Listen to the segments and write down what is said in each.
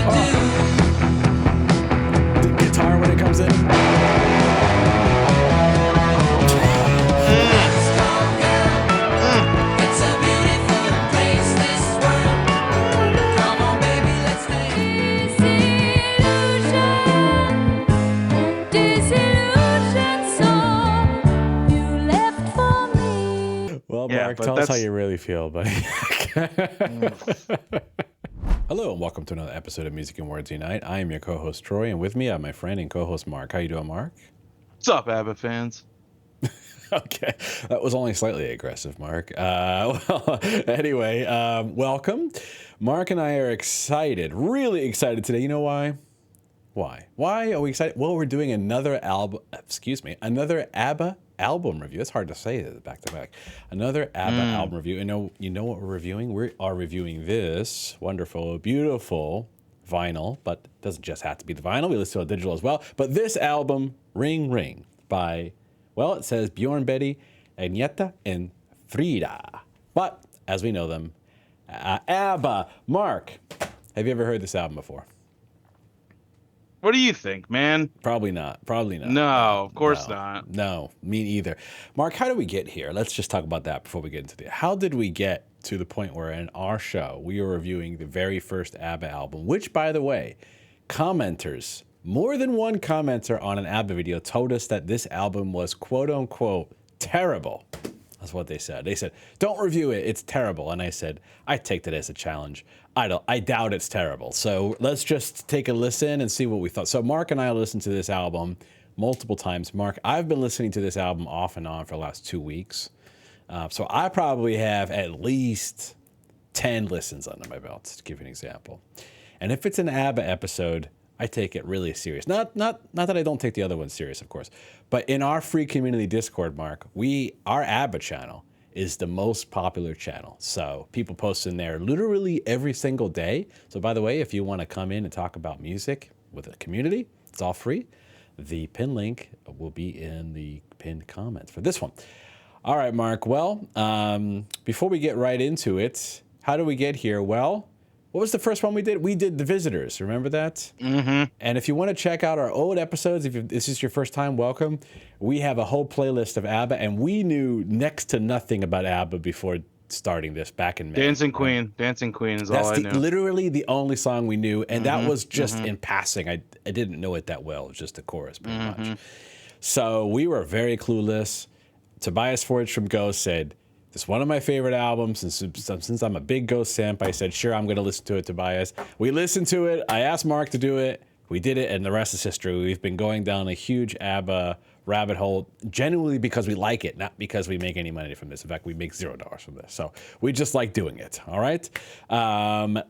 The guitar when it comes in. Well, Mark, tell us how you really feel, buddy. Hello, and welcome to another episode of Music and Words Unite. I am your co-host, Troy, and with me I have my friend and co-host, Mark. How you doing, Mark? What's up, ABBA fans? Okay, that was only slightly aggressive, Mark. Anyway, welcome. Mark and I are excited, really excited today. You know why? Why are we excited? Well, we're doing another another ABBA album review. It's hard to say that back to back. Another ABBA album review. And you know what we're reviewing? We are reviewing this wonderful, beautiful vinyl, but it doesn't just have to be the vinyl. We listen to it digital as well. But this album, Ring Ring, by, well, it says Bjorn, Betty, Agneta, and Frida. But as we know them, ABBA. Mark, have you ever heard this album before? What do you think, man? Probably not. No, of course not. No, me neither. Mark, how did we get here? Let's just talk about that before we get into how did we get to the point where in our show we are reviewing the very first ABBA album, which, by the way, commenters, more than one commenter on an ABBA video told us that this album was quote unquote terrible. That's what they said. They said, don't review it, it's terrible. And I said, I take that as a challenge. I doubt it's terrible. So let's just take a listen and see what we thought. So Mark and I listened to this album multiple times. Mark, I've been listening to this album off and on for the last 2 weeks. So I probably have at least 10 listens under my belt, to give you an example. And if it's an ABBA episode, I take it really serious. Not that I don't take the other ones serious, of course. But in our free community Discord, Mark, our ABBA channel is the most popular channel. So people post in there literally every single day. So by the way, if you want to come in and talk about music with a community, it's all free. The pin link will be in the pinned comments for this one. All right, Mark. Well, before we get right into it, how do we get here? Well, what was the first one we did? We did The Visitors. Remember that? Mm-hmm. And if you want to check out our old episodes, if this is your first time, welcome. We have a whole playlist of ABBA, and we knew next to nothing about ABBA before starting this back in May. Dancing Queen is all I knew. That's literally the only song we knew, and that was just in passing. I didn't know it that well. It was just the chorus, pretty much. So we were very clueless. Tobias Forge from Ghost said, it's one of my favorite albums, and since I'm a big Ghost simp, I said, sure, I'm going to listen to it, Tobias. We listened to it. I asked Mark to do it. We did it, and the rest is history. We've been going down a huge ABBA rabbit hole, genuinely because we like it, not because we make any money from this. In fact, we make $0 from this. So we just like doing it, all right?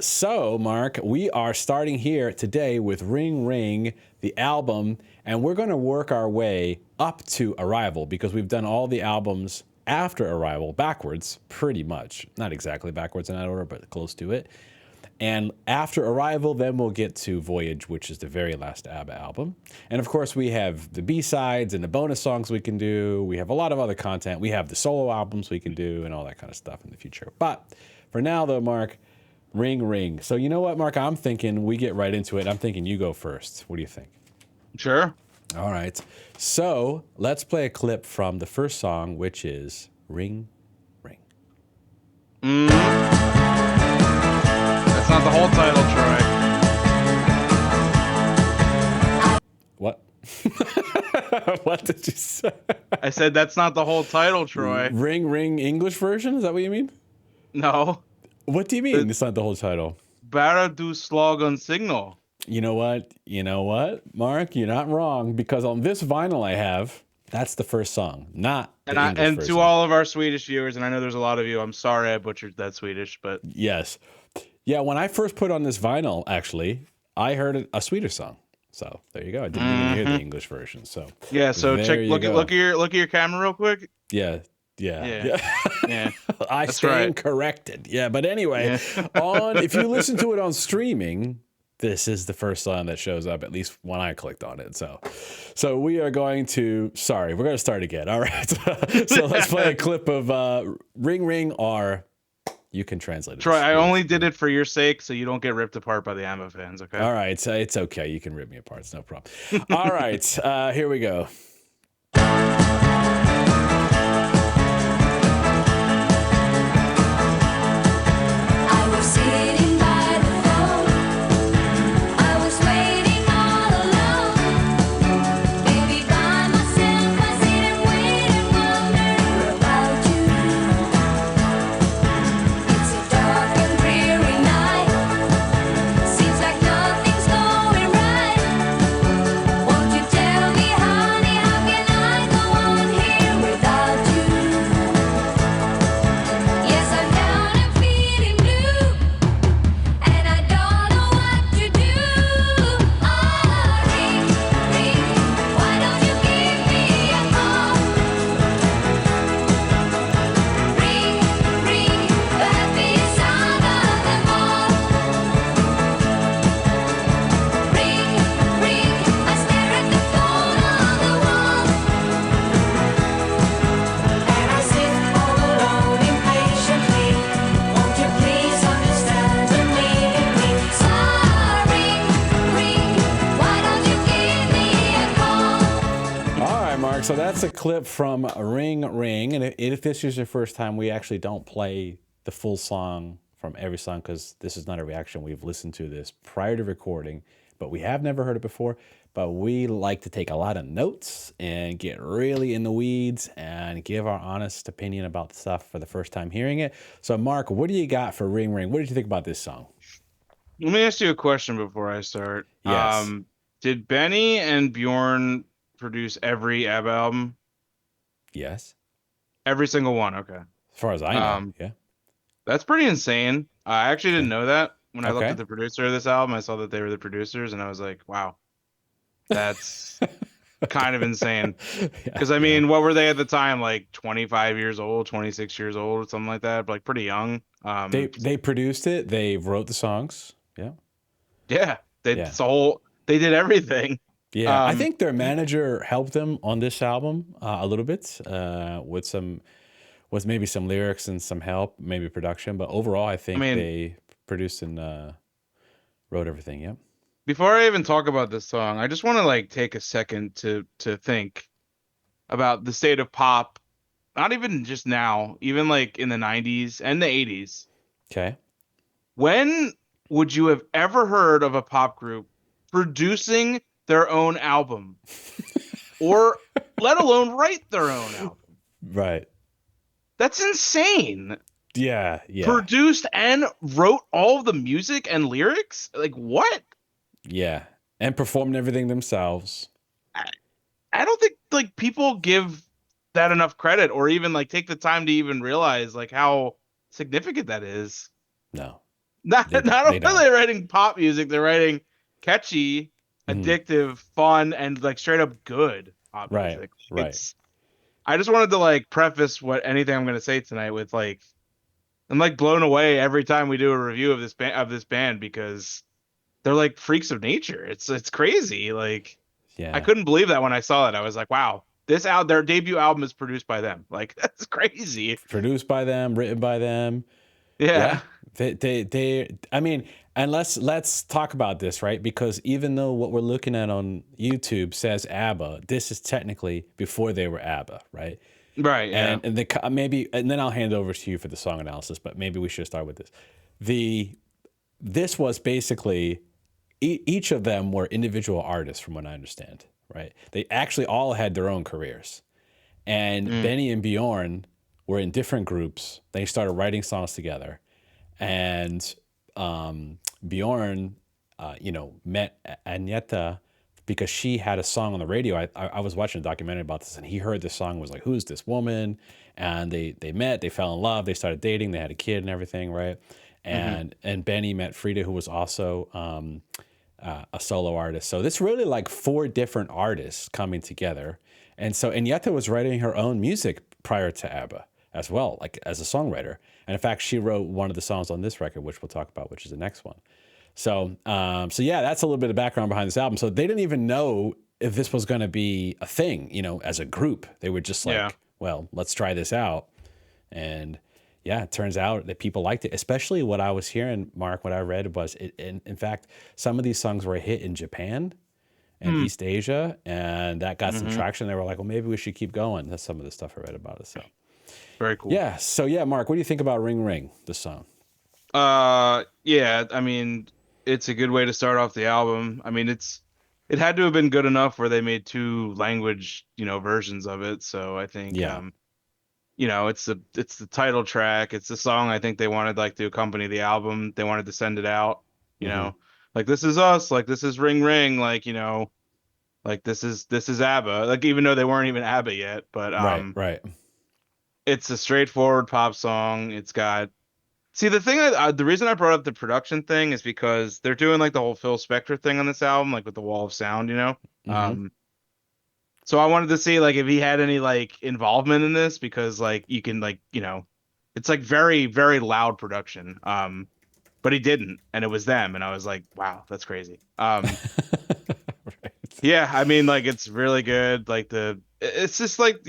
So, Mark, we are starting here today with Ring Ring, the album, and we're going to work our way up to Arrival because we've done all the albums after Arrival backwards, pretty much. Not exactly backwards in that order, but close to it. And after Arrival, then we'll get to Voyage, which is the very last ABBA album. And of course, we have the B-sides and the bonus songs we can do. We have a lot of other content. We have the solo albums we can do and all that kind of stuff in the future. But for now, though, Mark, Ring Ring. So you know what, Mark? I'm thinking we get right into it. I'm thinking you go first. What do you think? Sure. All right. So let's play a clip from the first song, which is Ring Ring. That's not the whole title, Troy. What? What did you say? I said that's not the whole title, Troy. Ring Ring English version? Is that what you mean? No. What do you mean it's not the whole title? Bara du slagen signal. You know what, Mark? You're not wrong, because on this vinyl I have, that's the first song, not the English and version. To all of our Swedish viewers, and I know there's a lot of you, I'm sorry I butchered that Swedish, but... Yes. Yeah, when I first put on this vinyl, actually, I heard a Swedish song. So there you go. I didn't even hear the English version. So yeah, so look at your camera real quick. Yeah. I That's stand right. corrected. Yeah, but anyway, if you listen to it on streaming, this is the first song that shows up, at least when I clicked on it. So we are going to, we're going to start again. All right. So let's play a clip of Ring Ring or You can translate it. Troy, I only did it for your sake, so you don't get ripped apart by the ABBA fans, okay? All right, so it's okay. You can rip me apart. It's no problem. All right, here we go. I was sitting by the phone. I was waiting all alone. Maybe by myself, I sit and wait and wonder about you. It's a dark and dreary night. Seems like nothing's going right. Won't you tell me, honey, how can I go on here without you? Yes, I'm down and feeling blue, and I don't know what to do. Oh, ring, ring, why don't you give me a call? Ring, ring, the happiest sound of them all. Ring, ring, I stare at the phone on the wall, and I sit all alone impatiently. Won't you please understand and leave me? Sorry, ring, why don't you give me a call? All right, Mark. So that's a clip from Ring Ring. And if this is your first time, we actually don't play the full song from every song because this is not a reaction. We've listened to this prior to recording, but we have never heard it before. But we like to take a lot of notes and get really in the weeds and give our honest opinion about the stuff for the first time hearing it. So, Mark, what do you got for Ring Ring? What did you think about this song? Let me ask you a question before I start. Yes. Did Benny and Bjorn produce every ABBA album? Yes. Every single one. Okay. As far as I know. Um, Yeah. That's pretty insane. I actually didn't know that. When I looked Okay. at the producer of this album, I saw that they were the producers, and I was like, wow, that's kind of insane. Because, I mean, what were they at the time? Like 25 years old, 26 years old, something like that, like pretty young. They produced it. They wrote the songs. Yeah. Yeah, Yeah. they did everything. Yeah. I think their manager helped them on this album a little bit with maybe some lyrics and some help, maybe production. But overall, I think mean- they produced and wrote everything. Yep. Before I even talk about this song, I just want to like take a second to think about the state of pop, not even just now, even like in the 90s and the 80s. Okay. When would you have ever heard of a pop group producing their own album or let alone write their own album? Right. That's insane. Yeah. Yeah. Produced and wrote all of the music and lyrics? Like what? Yeah. And performed everything themselves. I don't think like people give that enough credit or even like take the time to even realize like how significant that is. No. Not They only don't. are they writing pop music, they're writing catchy, addictive, fun, and like straight up good pop Right, music. right. I just wanted to like preface anything I'm gonna say tonight with like I'm like blown away every time we do a review of this band because they're like freaks of nature. It's crazy. Like Yeah. I couldn't believe that when I saw it. I was like, wow, their debut album is produced by them. Like that's crazy. Produced by them, written by them. Yeah. They I mean, and let's talk about this, right? Because even though what we're looking at on YouTube says ABBA, this is technically before they were ABBA, right? Right. Yeah. And and then I'll hand over to you for the song analysis, but maybe we should start with this. This was basically each of them were individual artists from what I understand, right? They actually all had their own careers. And Benny and Bjorn were in different groups. They started writing songs together. And Bjorn, met Agneta because she had a song on the radio. I was watching a documentary about this, and he heard this song and was like, who's this woman? And they met, they fell in love, they started dating, they had a kid and everything, right? And Benny met Frida, who was also a solo artist. So this really like 4 different artists coming together. And so Agneta was writing her own music prior to ABBA as well, like as a songwriter. And in fact, she wrote one of the songs on this record, which we'll talk about, which is the next one. So yeah, that's a little bit of background behind this album. So they didn't even know if this was going to be a thing, as a group. They were just like, well, let's try this out. And yeah, it turns out that people liked it. Especially what I was hearing, Mark, what I read was, in fact, some of these songs were a hit in Japan and East Asia, and that got some traction. They were like, well, maybe we should keep going. That's some of the stuff I read about it. So, Very cool. yeah. So, yeah, Mark, what do you think about Ring Ring, the song? Yeah, I mean, it's a good way to start off the album. I mean, it had to have been good enough where they made two language, versions of it. So I think, Yeah. it's the title track. It's the song I think they wanted like to accompany the album. They wanted to send it out, you Mhm. know, like this is us, like this is Ring Ring, like, like this is ABBA. Like even though they weren't even ABBA yet, but Right, right. it's a straightforward pop song. It's got See, the reason I brought up the production thing is because they're doing like the whole Phil Spector thing on this album, like with the Wall of Sound. Hmm. So I wanted to see like if he had any like involvement in this because like you can like, it's like very, very loud production. But he didn't, and it was them, and I was like, wow, that's crazy. Right. Yeah, I mean like it's really good. Like it's just like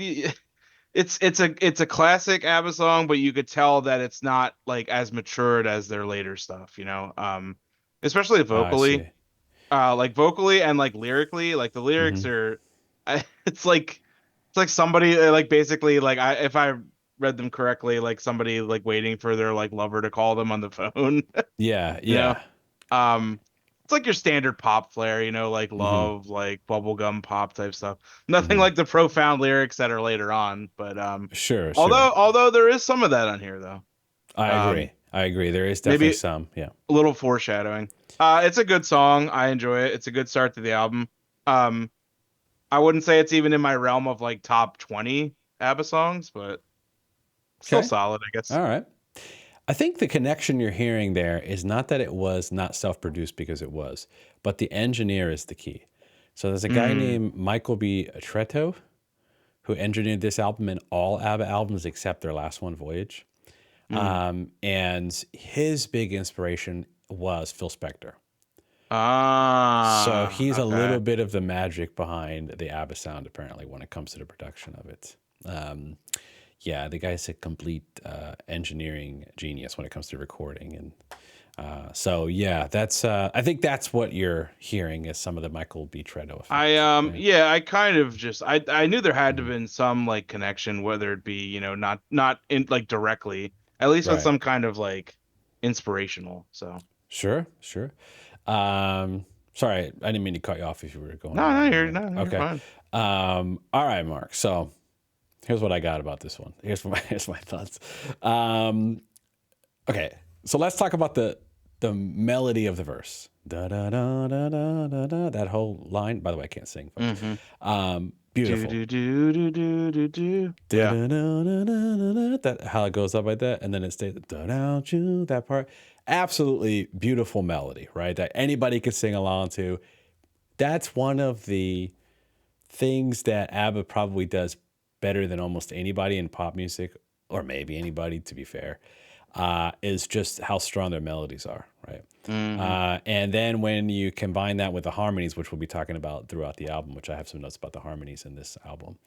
it's a classic ABBA song, but you could tell that it's not like as matured as their later stuff. Especially I vocally. see. Like vocally and like lyrically, like the lyrics Hmm. are it's like somebody like basically like if I read them correctly, like somebody like waiting for their like lover to call them on the phone, Yeah, you know? yeah. Um, it's like your standard pop flair, like Hmm. love, like bubblegum pop type stuff. Nothing Hmm. like the profound lyrics that are later on, but Sure, sure. although there is some of that on here though. I Um, agree. I agree. There is definitely maybe some. Yeah. a little foreshadowing. It's a good song. I enjoy it. It's a good start to the album. Um, I wouldn't say it's even in my realm of like top 20 ABBA songs, but still Okay. solid, I guess. All right. I think the connection you're hearing there is not that it was not self-produced because it was, but the engineer is the key. So there's a guy Mm, named Michael B. Tretto who engineered this album and all ABBA albums except their last one, Voyage. mm. And his big inspiration was Phil Spector. So Ah, he's a little okay. bit of the magic behind the ABBA sound, apparently, when it comes to the production of it. Um, yeah, the guy's a complete engineering genius when it comes to recording, and so yeah, that's I think that's what you're hearing is some of the Michael B. Tredo effect. Right? Yeah, I kind of just I knew there had to have Mhm. been some like connection, whether it be, not in like directly, at least with Right. some kind of like inspirational. So Sure. Sure. Sorry, I didn't mean to cut you off if you were going no, on no, one you're there. no, you're Okay. fine. All right, Mark. So here's what I got about this one. Here's my thoughts. Um, okay, so let's talk about the melody of the verse. Da da da da da da da. That whole line. By the way, I can't sing, folks. Mm-hmm. Do Beautiful. do do do do do do. Da Yeah. da da da da da. That how it goes up like that, and then it stays da da choo. That part. Absolutely beautiful melody, right? That anybody could sing along to. That's one of the things that ABBA probably does better than almost anybody in pop music, or maybe anybody, to be fair, is just how strong their melodies are, right? Mm-hmm. And then when you combine that with the harmonies, which we'll be talking about throughout the album, which I have some notes about the harmonies in this album,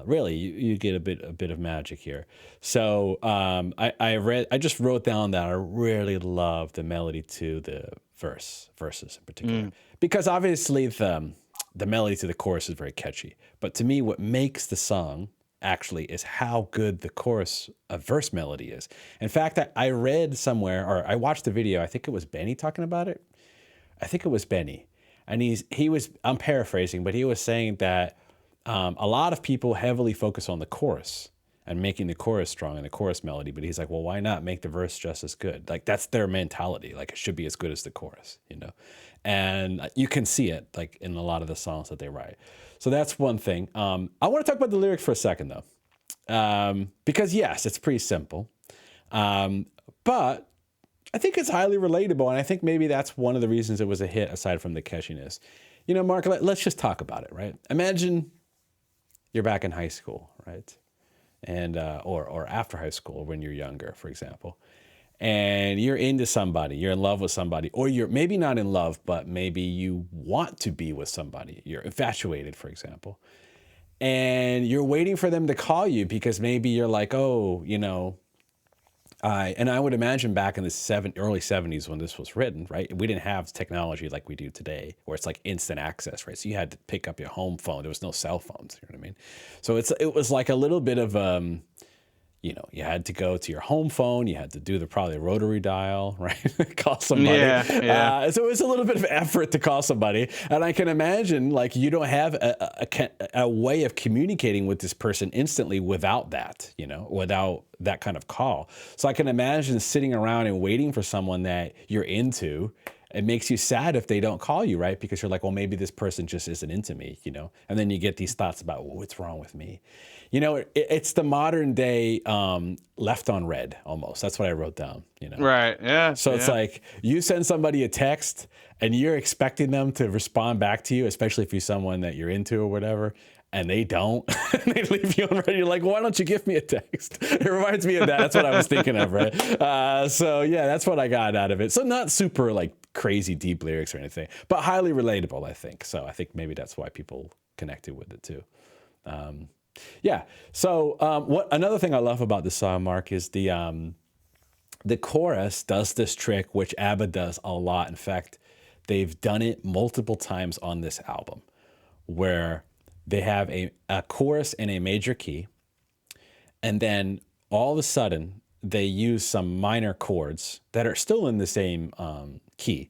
really you get a bit of magic here. So I just wrote down that I really love the melody to the verses in particular, Mm. because obviously the melody to the chorus is very catchy. But to me, what makes the song actually is how good the chorus verse melody is. In fact, I read somewhere or I watched a video. I think it was Benny talking about it. I think it was Benny, and he was I'm paraphrasing, but he was saying that a lot of people heavily focus on the chorus and making the chorus strong and the chorus melody, but he's like, well, why not make the verse just as good? Like that's their mentality. Like it should be as good as the chorus. And you can see it like in a lot of the songs that they write. So that's one thing. I want to talk about the lyrics for a second though, because yes, it's pretty simple, but I think it's highly relatable, and I think maybe that's one of the reasons it was a hit, aside from the catchiness. Mark, let's just talk about it, right? Imagine you're back in high school, right? And or after high school when you're younger, for example, and you're into somebody, you're in love with somebody, or you're maybe not in love, but maybe you want to be with somebody. You're infatuated, for example, and you're waiting for them to call you because maybe you're like, oh, And I would imagine back in the early 70s when this was written, right? We didn't have technology like we do today, where it's like instant access, right? So you had to pick up your home phone. There was no cell phones, you know what I mean? So it was like a little bit of you had to go to your home phone. You had to do probably rotary dial, right? Call somebody. Yeah. So it was a little bit of effort to call somebody. And I can imagine like you don't have a way of communicating with this person instantly without that, without that kind of call. So I can imagine sitting around and waiting for someone that you're into. It makes you sad if they don't call you, right? Because you're like, well, maybe this person just isn't into me, And then you get these thoughts about, well, what's wrong with me? It's the modern day left on red almost. That's what I wrote down, Right. Yeah. So it's like you send somebody a text and you're expecting them to respond back to you, especially if you're someone that you're into or whatever, and they don't. They leave you on red. You're like, why don't you give me a text? It reminds me of that. That's what I was thinking of, right? So yeah, that's what I got out of it. So not super like crazy deep lyrics or anything, but highly relatable, I think. So I think maybe that's why people connected with it too. Yeah. So another thing I love about this song, Mark, is the chorus does this trick, which ABBA does a lot. In fact, they've done it multiple times on this album, where they have a chorus in a major key, and then all of a sudden they use some minor chords that are still in the same key,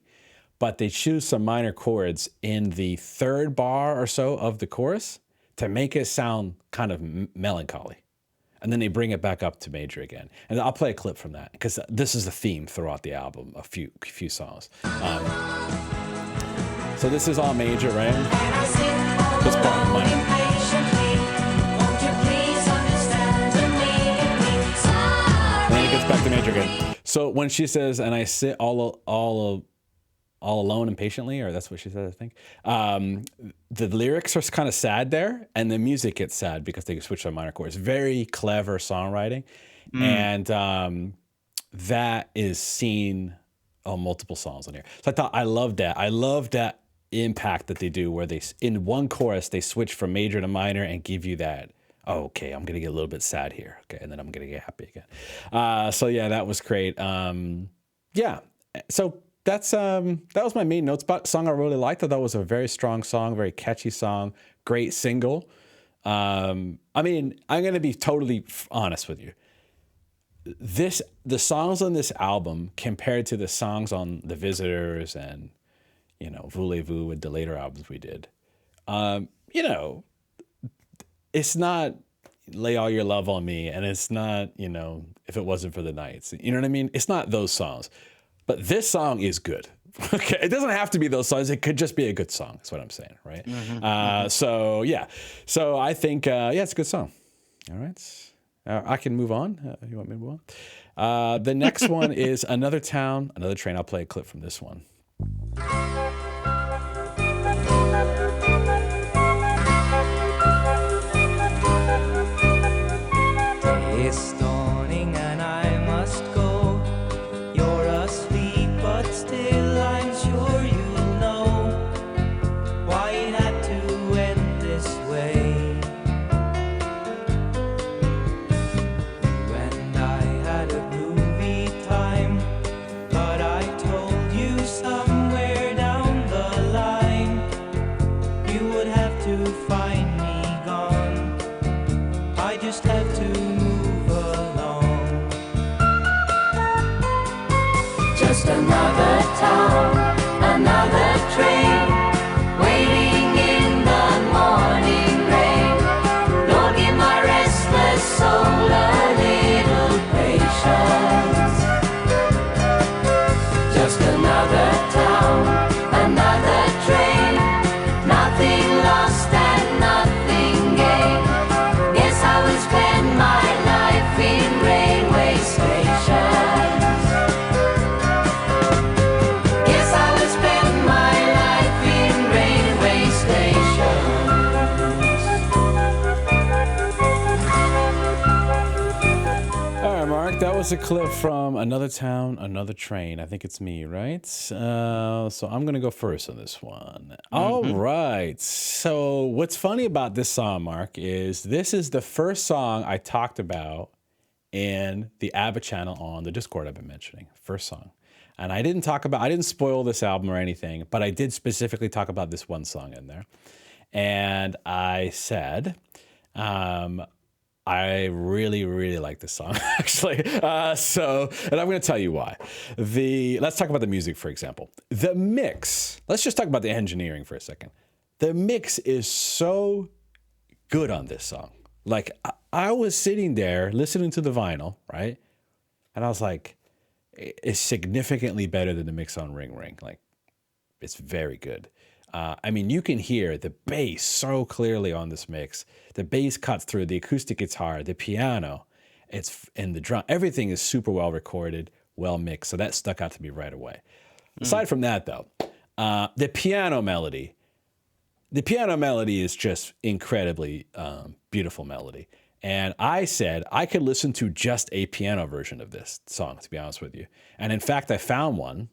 but they choose some minor chords in the third bar or so of the chorus to make it sound kind of melancholy. And then they bring it back up to major again. And I'll play a clip from that because this is the theme throughout the album, a few songs. So this is all major, right? This part, minor. And then it gets back to major again. So when she says, and I sit all alone and patiently, or that's what she said, I think. The lyrics are kind of sad there, and the music gets sad because they switch to minor chords. Very clever songwriting, and that is seen on multiple songs on here. So I love that. I love that impact that they do, where they in one chorus they switch from major to minor and give you that. Oh, okay, I'm gonna get a little bit sad here. Okay, and then I'm gonna get happy again. So yeah, that was great. Yeah, so. That was my main notes about song I really liked. I thought it was a very strong song, very catchy song, great single. I mean, I'm going to be totally honest with you. The songs on this album compared to the songs on The Visitors and, Voulez-Vous and the later albums we did, it's not Lay All Your Love on Me, and it's not, If It Wasn't for the Nights. You know what I mean? It's not those songs. But this song is good. Okay, it doesn't have to be those songs. It could just be a good song. That's what I'm saying, right? So yeah, so I think it's a good song. All right, I can move on. You want me to move on? The next one is Another Town, Another Train. I'll play a clip from this one. It's dawning and I must go. You're asleep, but still I'm sure you'll know why it had to end this way. You and I had a groovy time, but I told you somewhere down the line you would have to find me gone. I just have to move along. Just another town, another train, waiting in the morning rain. Lord, give my restless soul a little patience. Just another town, another train, nothing lost and nothing gained. Guess I will spend my life in railway stations. Guess I will spend my life in railway stations. All right, Mark, that was a clip from Another Town, Another Train. I think it's me, right? So I'm going to go first on this one. All right. So what's funny about this song, Mark, is this is the first song I talked about in the ABBA channel on the Discord I've been mentioning, first song. And I didn't spoil this album or anything, but I did specifically talk about this one song in there. And I said, I really, really like this song, actually. And I'm going to tell you why. Let's talk about the music, for example. The mix, let's just talk about the engineering for a second. The mix is so good on this song. Like, I was sitting there listening to the vinyl, right? And I was like, it's significantly better than the mix on Ring Ring. Like, it's very good. I mean, you can hear the bass so clearly on this mix. The bass cuts through the acoustic guitar, the piano, and the drum. Everything is super well recorded, well mixed. So that stuck out to me right away. Aside from that, though, the piano melody is just incredibly beautiful melody. And I said I could listen to just a piano version of this song, to be honest with you. And in fact, I found one.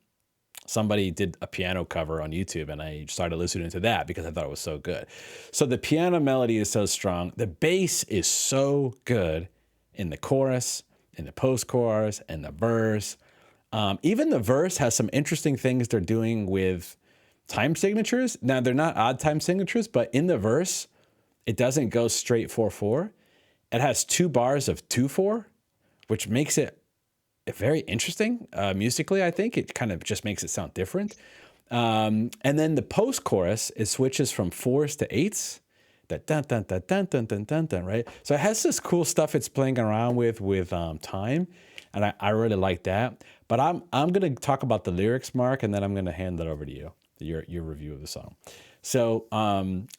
Somebody did a piano cover on YouTube, and I started listening to that because I thought it was so good. So the piano melody is so strong. The bass is so good in the chorus, in the post-chorus, and the verse. Even the verse has some interesting things they're doing with time signatures. Now, they're not odd time signatures, but in the verse, it doesn't go straight 4/4. It has 2 bars of 2/4, which makes it very interesting musically. I think it kind of just makes it sound different. And then the post-chorus, it switches from 4s to 8s. That dun dun dun dun dun dun dun dun, right? So it has this cool stuff it's playing around with time, and I really like that. But I'm going to talk about the lyrics, Mark, and then I'm going to hand that over to you, your review of the song. So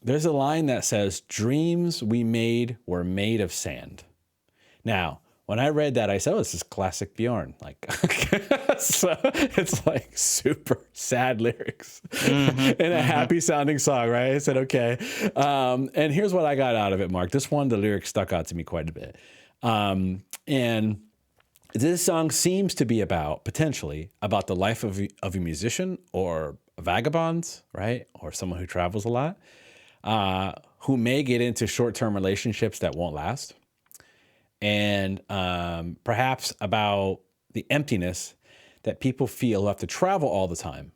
there's a line that says, "Dreams we made were made of sand." Now, when I read that, I said, "Oh, this is classic Bjorn." Like, so it's like super sad lyrics in a happy sounding song, right? I said, okay. And here's what I got out of it, Mark. This one, the lyrics stuck out to me quite a bit. And this song seems to be potentially about the life of a musician or a vagabond, right? Or someone who travels a lot, who may get into short-term relationships that won't last. And perhaps about the emptiness that people feel who have to travel all the time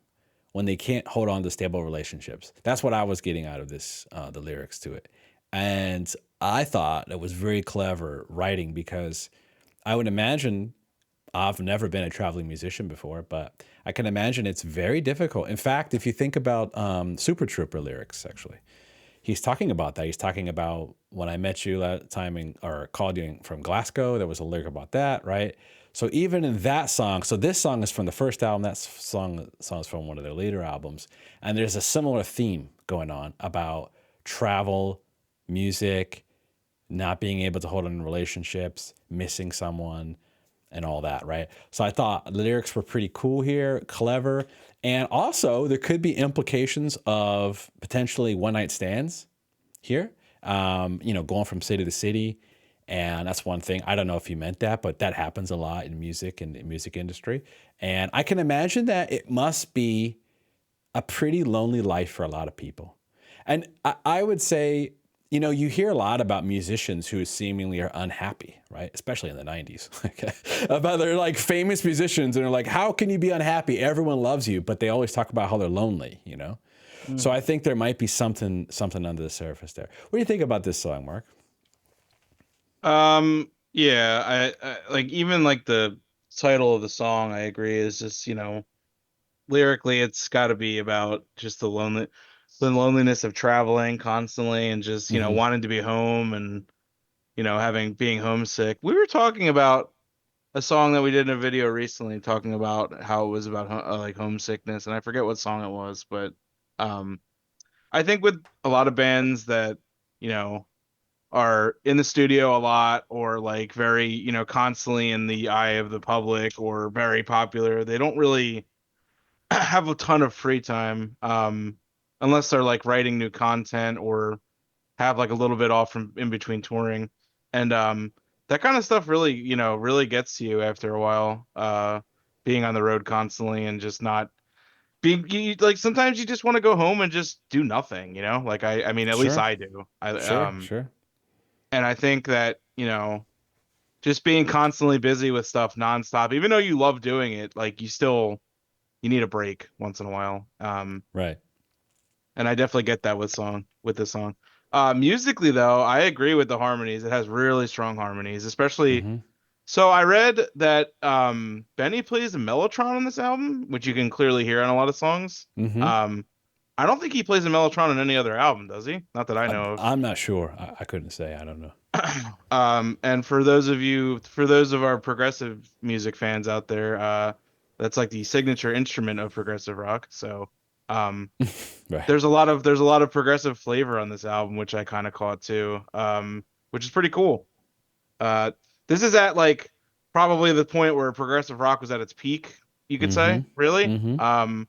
when they can't hold on to stable relationships. That's what I was getting out of this, the lyrics to it. And I thought it was very clever writing because I would imagine, I've never been a traveling musician before, but I can imagine it's very difficult. In fact, if you think about Super Trooper lyrics, actually, he's talking about that. He's talking about when I met you last time or called you from Glasgow, there was a lyric about that, right? So even in that song, so this song is from the first album, that song is from one of their later albums, and there's a similar theme going on about travel, music, not being able to hold on in relationships, missing someone, and all that, right? So I thought the lyrics were pretty cool here, clever, and also there could be implications of potentially one-night stands here, going from city to city. And that's one thing. I don't know if he meant that, but that happens a lot in music and the music industry. And I can imagine that it must be a pretty lonely life for a lot of people. And I would say, you hear a lot about musicians who seemingly are unhappy, right? Especially in the 90s. About they're like famous musicians and they're like, how can you be unhappy? Everyone loves you, but they always talk about how they're lonely, So I think there might be something under the surface there. What do you think about this song, Mark? Yeah, I like even like the title of the song, I agree, is just, lyrically it's got to be about just the loneliness of traveling constantly and just, wanting to be home and, being homesick. We were talking about a song that we did in a video recently talking about how it was about like homesickness, and I forget what song it was, but I think with a lot of bands that, are in the studio a lot or like very, constantly in the eye of the public or very popular, they don't really have a ton of free time, unless they're like writing new content or have like a little bit off from in between touring. And that kind of stuff really, really gets to you after a while, being on the road constantly and just not like sometimes you just want to go home and just do nothing, like I mean, at least Sure. I do. Sure. And I think that, just being constantly busy with stuff nonstop, even though you love doing it, like you need a break once in a while. Right. And I definitely get that with this song. Musically though, I agree with the harmonies. It has really strong harmonies, especially. Mm-hmm. So I read that Benny plays a mellotron on this album, which you can clearly hear on a lot of songs. Mm-hmm. Um, I don't think he plays a mellotron on any other album, does he? Not that I know of. I'm not sure. I couldn't say. I don't know. And for those of our progressive music fans out there, that's like the signature instrument of progressive rock. So, Right. there's a lot of progressive flavor on this album, which I kind of caught too, which is pretty cool. Uh, this is at like probably the point where progressive rock was at its peak, you could Mm-hmm. say, really. Mm-hmm.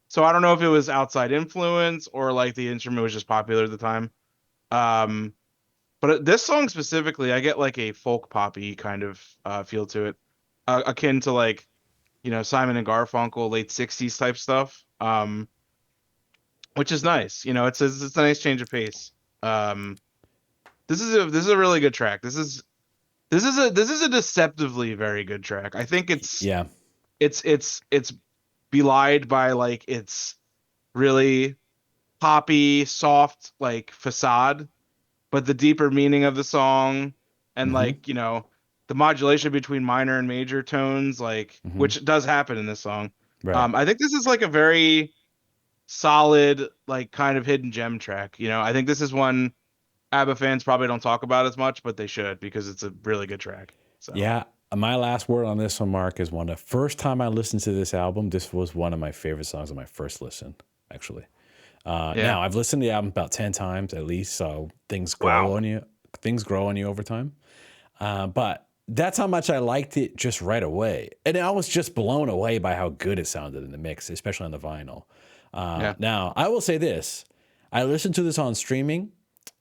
So I don't know if it was outside influence or like the instrument was just popular at the time. Um, but this song specifically, I get like a folk poppy kind of feel to it, akin to like, Simon and Garfunkel, late '60s type stuff. Which is nice. It's a nice change of pace. Um, this is a really good track. This is a deceptively very good track. I think Yeah. it's belied by like its really poppy, soft like facade, but the deeper meaning of the song and Mm-hmm. like, the modulation between minor and major tones, like Mm-hmm. which does happen in this song. Right. I think this is like a very solid, like kind of hidden gem track. I think this is one ABBA fans probably don't talk about as much, but they should because it's a really good track. So Yeah. My last word on this one, Mark, is the first time I listened to this album, this was one of my favorite songs on my first listen, actually. yeah. Now I've listened to the album about 10 times at least, so things grow Wow. on you. Things grow on you over time. But that's how much I liked it just right away. And I was just blown away by how good it sounded in the mix, especially on the vinyl. Yeah. Now, I will say this. I listened to this on streaming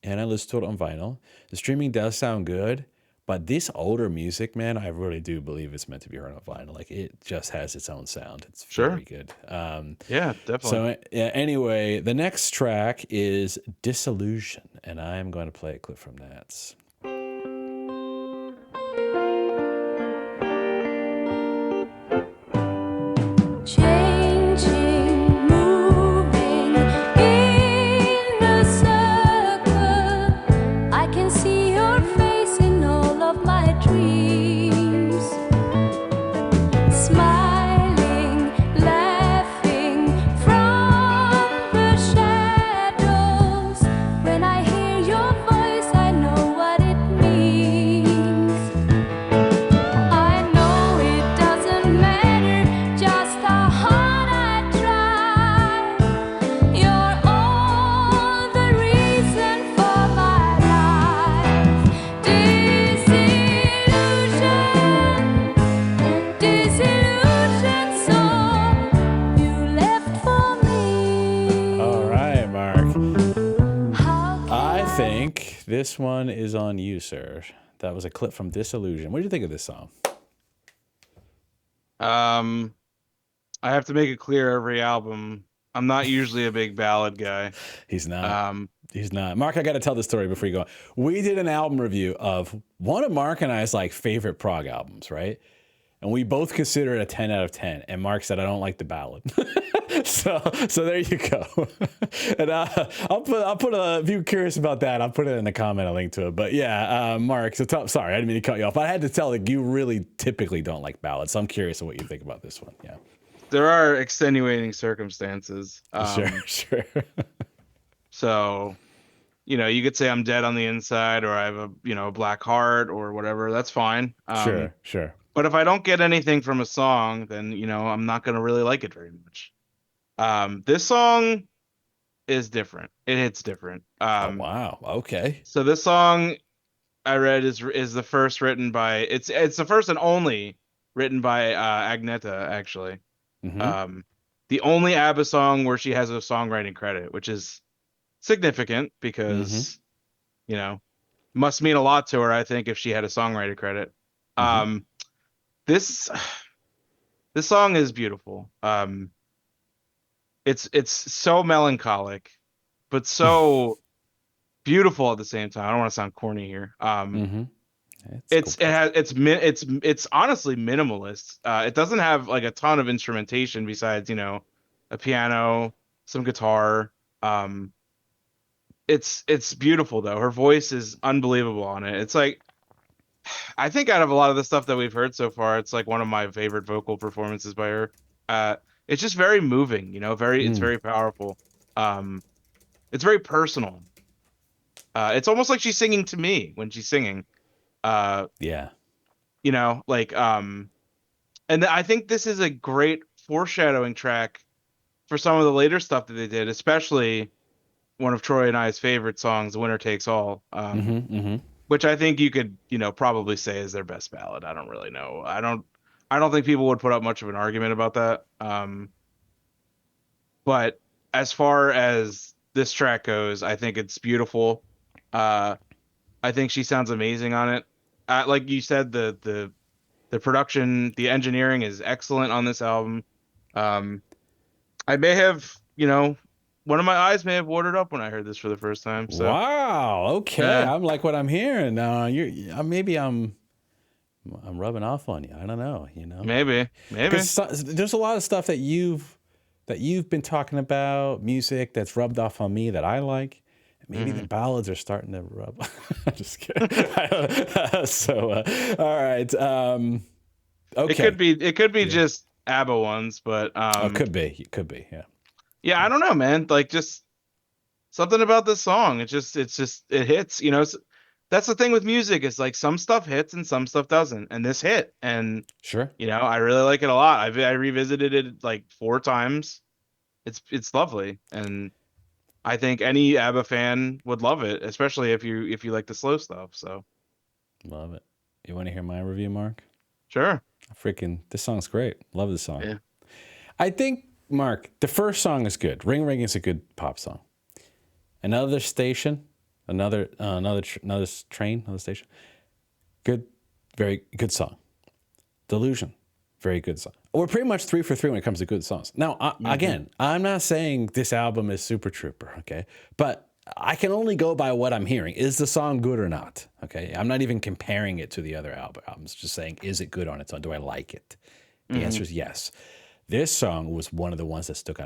and I listened to it on vinyl. The streaming does sound good, but this older music, man, I really do believe it's meant to be heard on vinyl. Like it just has its own sound. It's Sure. very good. Yeah, definitely. So yeah, anyway, the next track is Disillusion, and I'm going to play a clip from that. Changing, moving in a circle. I can see your face in all of my dreams. Smiling, laughing from the shadows. When I hear your voice, I know what it means. I know it doesn't matter just how hard I try. You're all the reason for my life. Disillusion, so you left for me. All right, Mark. How I think this one is on you, sir. That was a clip from Disillusion. What do you think of this song? I have to make it clear every album. I'm not usually a big ballad guy. He's not. Um, He's not. Mark, I got to tell the story before you go. We did an album review of one of Mark and I's like favorite prog albums, right? And we both consider it a 10 out of 10. And Mark said, I don't like the ballad. so there you go. And I'll put if you're curious about that, I'll put it in the comment, a link to it. But yeah, Mark, sorry, I didn't mean to cut you off. I had to tell that you really typically don't like ballads. So I'm curious of what you think about this one. Yeah. there are extenuating circumstances. Sure. So, you could say I'm dead on the inside or I have a black heart or whatever. That's fine. Sure. But if I don't get anything from a song, then, I'm not going to really like it very much. This song is different. It hits different. Oh, wow. Okay. So this song I read is the first written by it's the first and only written by Agneta actually. Mm-hmm. The only ABBA song where she has a songwriting credit, which is significant because must mean a lot to her, I think, if she had a songwriter credit. This song is beautiful. It's so melancholic, but so beautiful at the same time. I don't want to sound corny here. It's honestly minimalist. It doesn't have like a ton of instrumentation besides, a piano, some guitar. Um, it's beautiful though. Her voice is unbelievable on it. It's like I think out of a lot of the stuff that we've heard so far, it's like one of my favorite vocal performances by her. It's just very moving, it's very powerful. Um, it's very personal. It's almost like she's singing to me when she's singing. Yeah. Like and I think this is a great foreshadowing track for some of the later stuff that they did, especially one of Troy and I's favorite songs, "Winner Takes All," which I think you could, probably say is their best ballad. I don't really know. I don't think people would put up much of an argument about that. But as far as this track goes, I think it's beautiful. I think she sounds amazing on it. Like you said, the production, the engineering is excellent on this album. I may have, one of my eyes may have watered up when I heard this for the first time. So Wow. Okay. Yeah. I'm like what I'm hearing. Maybe I'm rubbing off on you. I don't know. maybe. Because there's a lot of stuff that you've been talking about, music that's rubbed off on me that I like. Maybe the ballads are starting to rub. I'm just kidding. So, all right. Okay. It could be just ABBA ones, but It could be. Yeah. yeah, I don't know, man. Like just something about this song. It hits. That's the thing with music. It's like some stuff hits and some stuff doesn't. And this hit, and Sure. I really like it a lot. I revisited it like 4 times. It's lovely, and I think any ABBA fan would love it, especially if you like the slow stuff. So Love it. You want to hear my review, Mark? sure. This song's great. Love this song. Yeah. I think, Mark, the first song is good. Ring Ring is a good pop song. Another Station, another train, another station. Good, very good song. Delusion, very good song. We're pretty much 3 for 3 when it comes to good songs. Now, again, I'm not saying this album is Super Trooper, okay? But I can only go by what I'm hearing. Is the song good or not? Okay, I'm not even comparing it to the other albums. Just saying, is it good on its own? Do I like it? The answer is yes. This song was one of the ones that stuck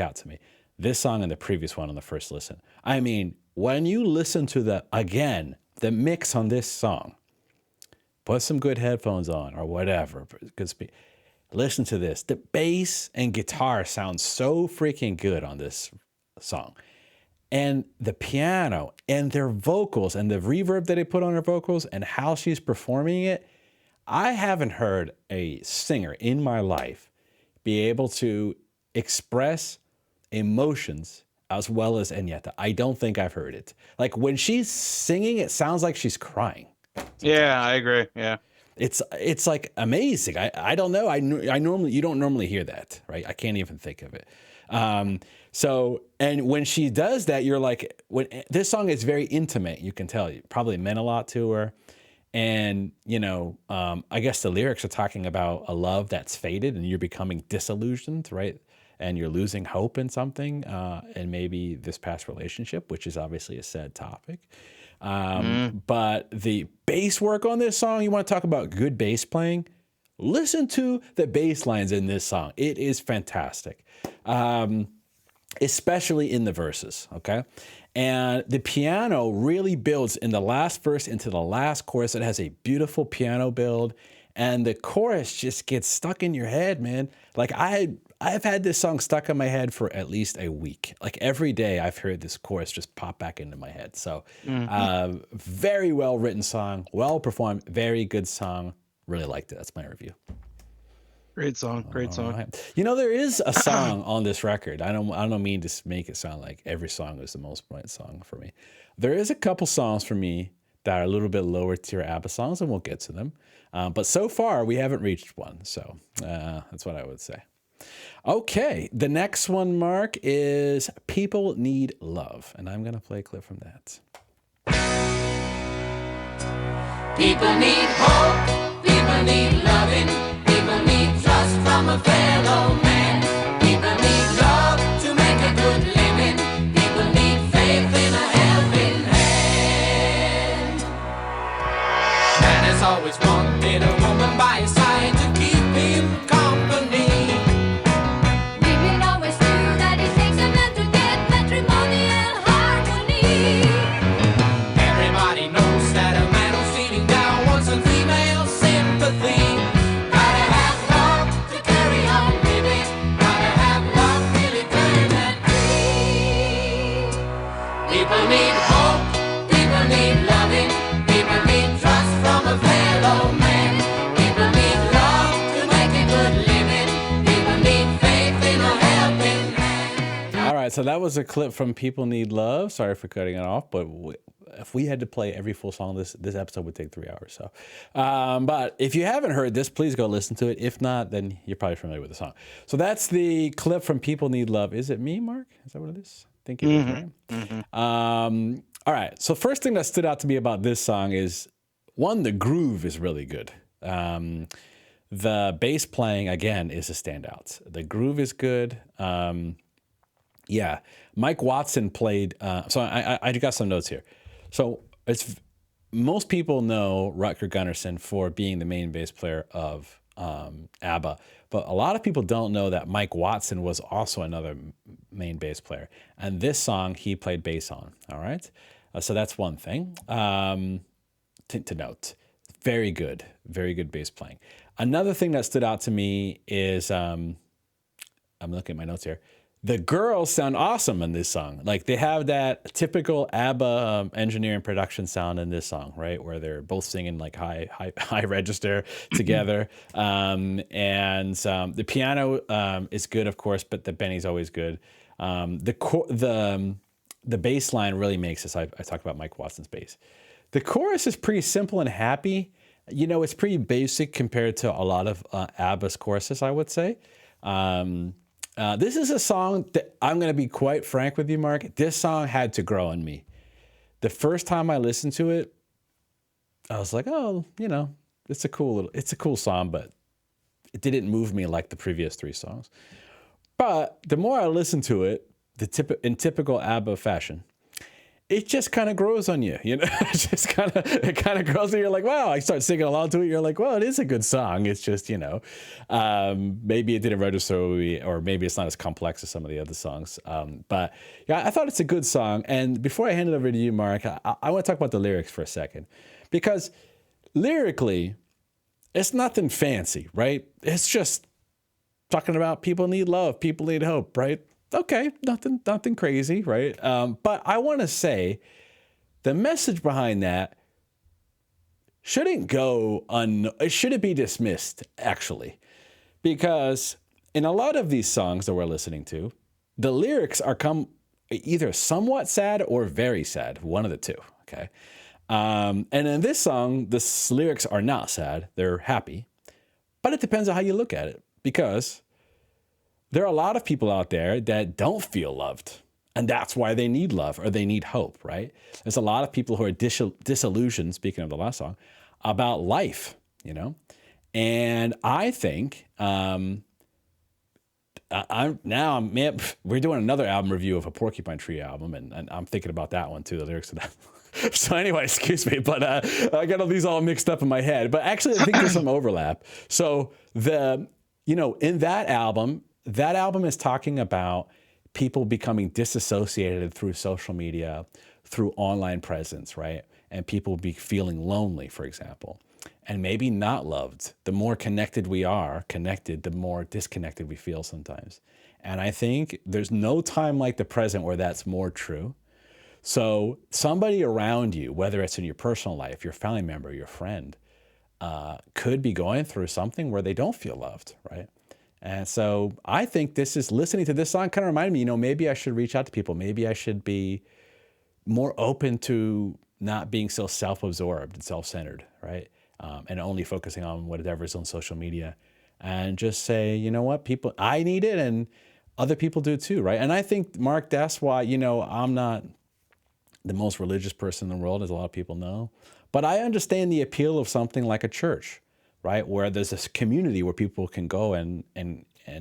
out to me. This song and the previous one on the first listen. I mean, when you listen to the mix on this song, put some good headphones on or whatever. Listen to this. The bass and guitar sound so freaking good on this song. And the piano and their vocals and the reverb that they put on her vocals and how she's performing it, I haven't heard a singer in my life be able to express emotions as well as Agneta. I don't think I've heard it. Like when she's singing, it sounds like she's crying. Yeah, I agree. Yeah. It's like amazing. I don't know. You don't normally hear that, right? I can't even think of it. And when she does that, you're like, this song is very intimate. You can tell it probably meant a lot to her. And, I guess the lyrics are talking about a love that's faded and you're becoming disillusioned, right? And you're losing hope in something, and maybe this past relationship, which is obviously a sad topic. But the bass work on this song, you want to talk about good bass playing? Listen to the bass lines in this song. It is fantastic, especially in the verses, okay? And the piano really builds in the last verse into the last chorus. It has a beautiful piano build, and the chorus just gets stuck in your head, man. Like I've had this song stuck in my head for at least a week. Like every day I've heard this chorus just pop back into my head. So very well written song, well performed, very good song. Really liked it. That's my review. Great song. Great song. Right. There is a song on this record. I don't mean to make it sound like every song is the most brilliant song for me. There is a couple songs for me that are a little bit lower tier ABBA songs, and we'll get to them. But so far, we haven't reached one. So that's what I would say. Okay, the next one, Mark, is People Need Love. And I'm going to play a clip from that. People need hope, people need loving, people need trust from a fellow man. People need love to make a good living, people need faith in a helping hand. People need hope, people need loving, people need trust from a fellow man. People need love to make a good living, people need faith in a helping hand. All right, so that was a clip from People Need Love. Sorry for cutting it off, but if we had to play every full song, this episode would take 3 hours. So, but if you haven't heard this, please go listen to it. If not, then you're probably familiar with the song. So that's the clip from People Need Love. Is it me, Mark? Is that what it is? I think it is, right? All right, so first thing that stood out to me about this song is, one, the groove is really good. The bass playing, again, is a standout. The groove is good. Yeah, Mike Watson played. So I got some notes here. So it's most people know Rutger Gunnarsson for being the main bass player of ABBA, but a lot of people don't know that Mike Watson was also another main bass player. And this song he played bass on. All right, so that's one thing to note. Very good bass playing. Another thing that stood out to me is I'm looking at my notes here. The girls sound awesome in this song. Like they have that typical ABBA engineering production sound in this song, right? Where they're both singing like high register together. The piano is good, of course, but the Benny's always good. The bass line really makes this. I talked about Mike Watson's bass. The chorus is pretty simple and happy. You know, it's pretty basic compared to a lot of ABBA's choruses, I would say. This is a song that I'm going to be quite frank with you, Mark. This song had to grow on me. The first time I listened to it, I was like, oh, you know, it's a cool song, but it didn't move me like the previous 3 songs. But the more I listened to it, in typical ABBA fashion, it just kind of grows on you, you know. It kind of grows, and you're like, wow. I start singing along to it. You're like, well, it is a good song. It's just, you know, maybe it didn't register, or maybe it's not as complex as some of the other songs. But yeah, I thought it's a good song. And before I hand it over to you, Mark, I want to talk about the lyrics for a second, because lyrically, it's nothing fancy, right? It's just talking about people need love, people need hope, right? Okay, nothing crazy, right? But I want to say the message behind that shouldn't be dismissed, actually, because in a lot of these songs that we're listening to, the lyrics are either somewhat sad or very sad, one of the two. Okay, and in this song, the lyrics are not sad; they're happy, but it depends on how you look at it, because there are a lot of people out there that don't feel loved, and that's why they need love or they need hope, right? There's a lot of people who are disillusioned, speaking of the last song, about life, you know? And I think we're doing another album review of a Porcupine Tree album, and I'm thinking about that one too, the lyrics to that. So anyway, excuse me, but I got all these all mixed up in my head. But actually, I think there's some overlap. So in that album is talking about people becoming disassociated through social media, through online presence, right? And people feeling lonely, for example, and maybe not loved. The more connected we are, the more disconnected we feel sometimes. And I think there's no time like the present where that's more true. So somebody around you, whether it's in your personal life, your family member, your friend, could be going through something where they don't feel loved, right? And so I think listening to this song kind of reminded me, you know, maybe I should reach out to people. Maybe I should be more open to not being so self-absorbed and self-centered, right? And only focusing on whatever's on social media, and just say, you know what, I need it, and other people do too, right? And I think, Mark, that's why, you know, I'm not the most religious person in the world, as a lot of people know, but I understand the appeal of something like a church, right? Where there's this community where people can go and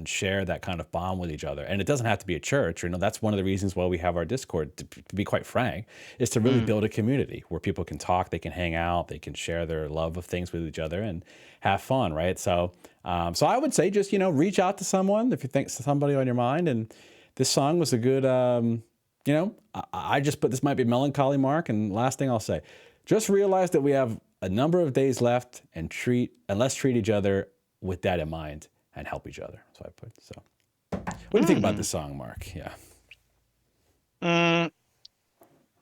share that kind of bond with each other. And it doesn't have to be a church. You know, that's one of the reasons why we have our Discord, to be quite frank, is to really build a community where people can talk, they can hang out, they can share their love of things with each other and have fun, right? So I would say just, you know, reach out to someone if you think somebody on your mind. And this song was a good, you know, I just put, this might be melancholy, Mark. And last thing I'll say, just realize that we have a number of days left, and let's treat each other with that in mind and help each other. So I put. So, what do you think about this song, Mark? Yeah.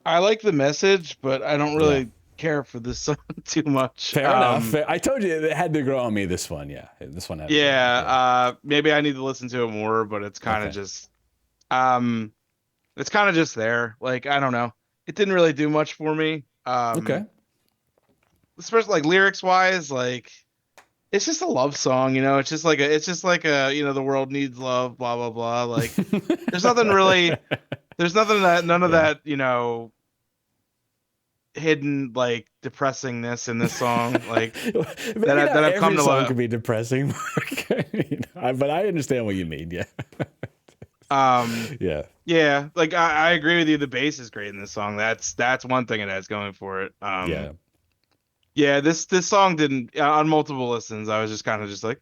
I like the message, but I don't Yeah. really care for this song too much. Fair enough. I told you it had to grow on me. This one, yeah, this one had to grow on me. Yeah, Yeah. maybe I need to listen to it more, but Okay. um it's kind of just there. Like, I don't know. It didn't really do much for me. Okay. Especially like lyrics wise, like it's just a love song, you know. It's just like a, you know, the world needs love, blah blah blah. Like there's nothing really there's nothing that none of Yeah. that, you know, hidden like depressingness in this song like Maybe that not I've come every to song love. could be depressing, Mark. But I understand what you mean. Yeah. Yeah. Yeah, like I agree with you. The bass is great in this song. That's one thing it has going for it. Yeah. Yeah, this song didn't on multiple listens. I was just kind of just like,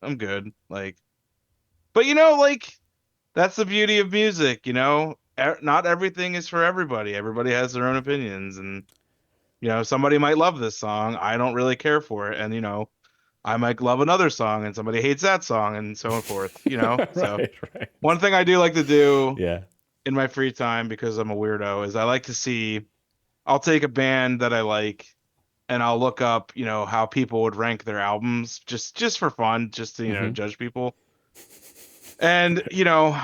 I'm good. Like, but you know, like that's the beauty of music. You know, not everything is for everybody. Everybody has their own opinions, and you know, somebody might love this song. I don't really care for it, and you know, I might love another song, and somebody hates that song, and so on forth. You know, so Right. Right. one thing I do like to do Yeah. in my free time because I'm a weirdo is I like to see. I'll take a band that I like and I'll look up, you know, how people would rank their albums just for fun, just to, you know, Hmm. judge people. And, you know,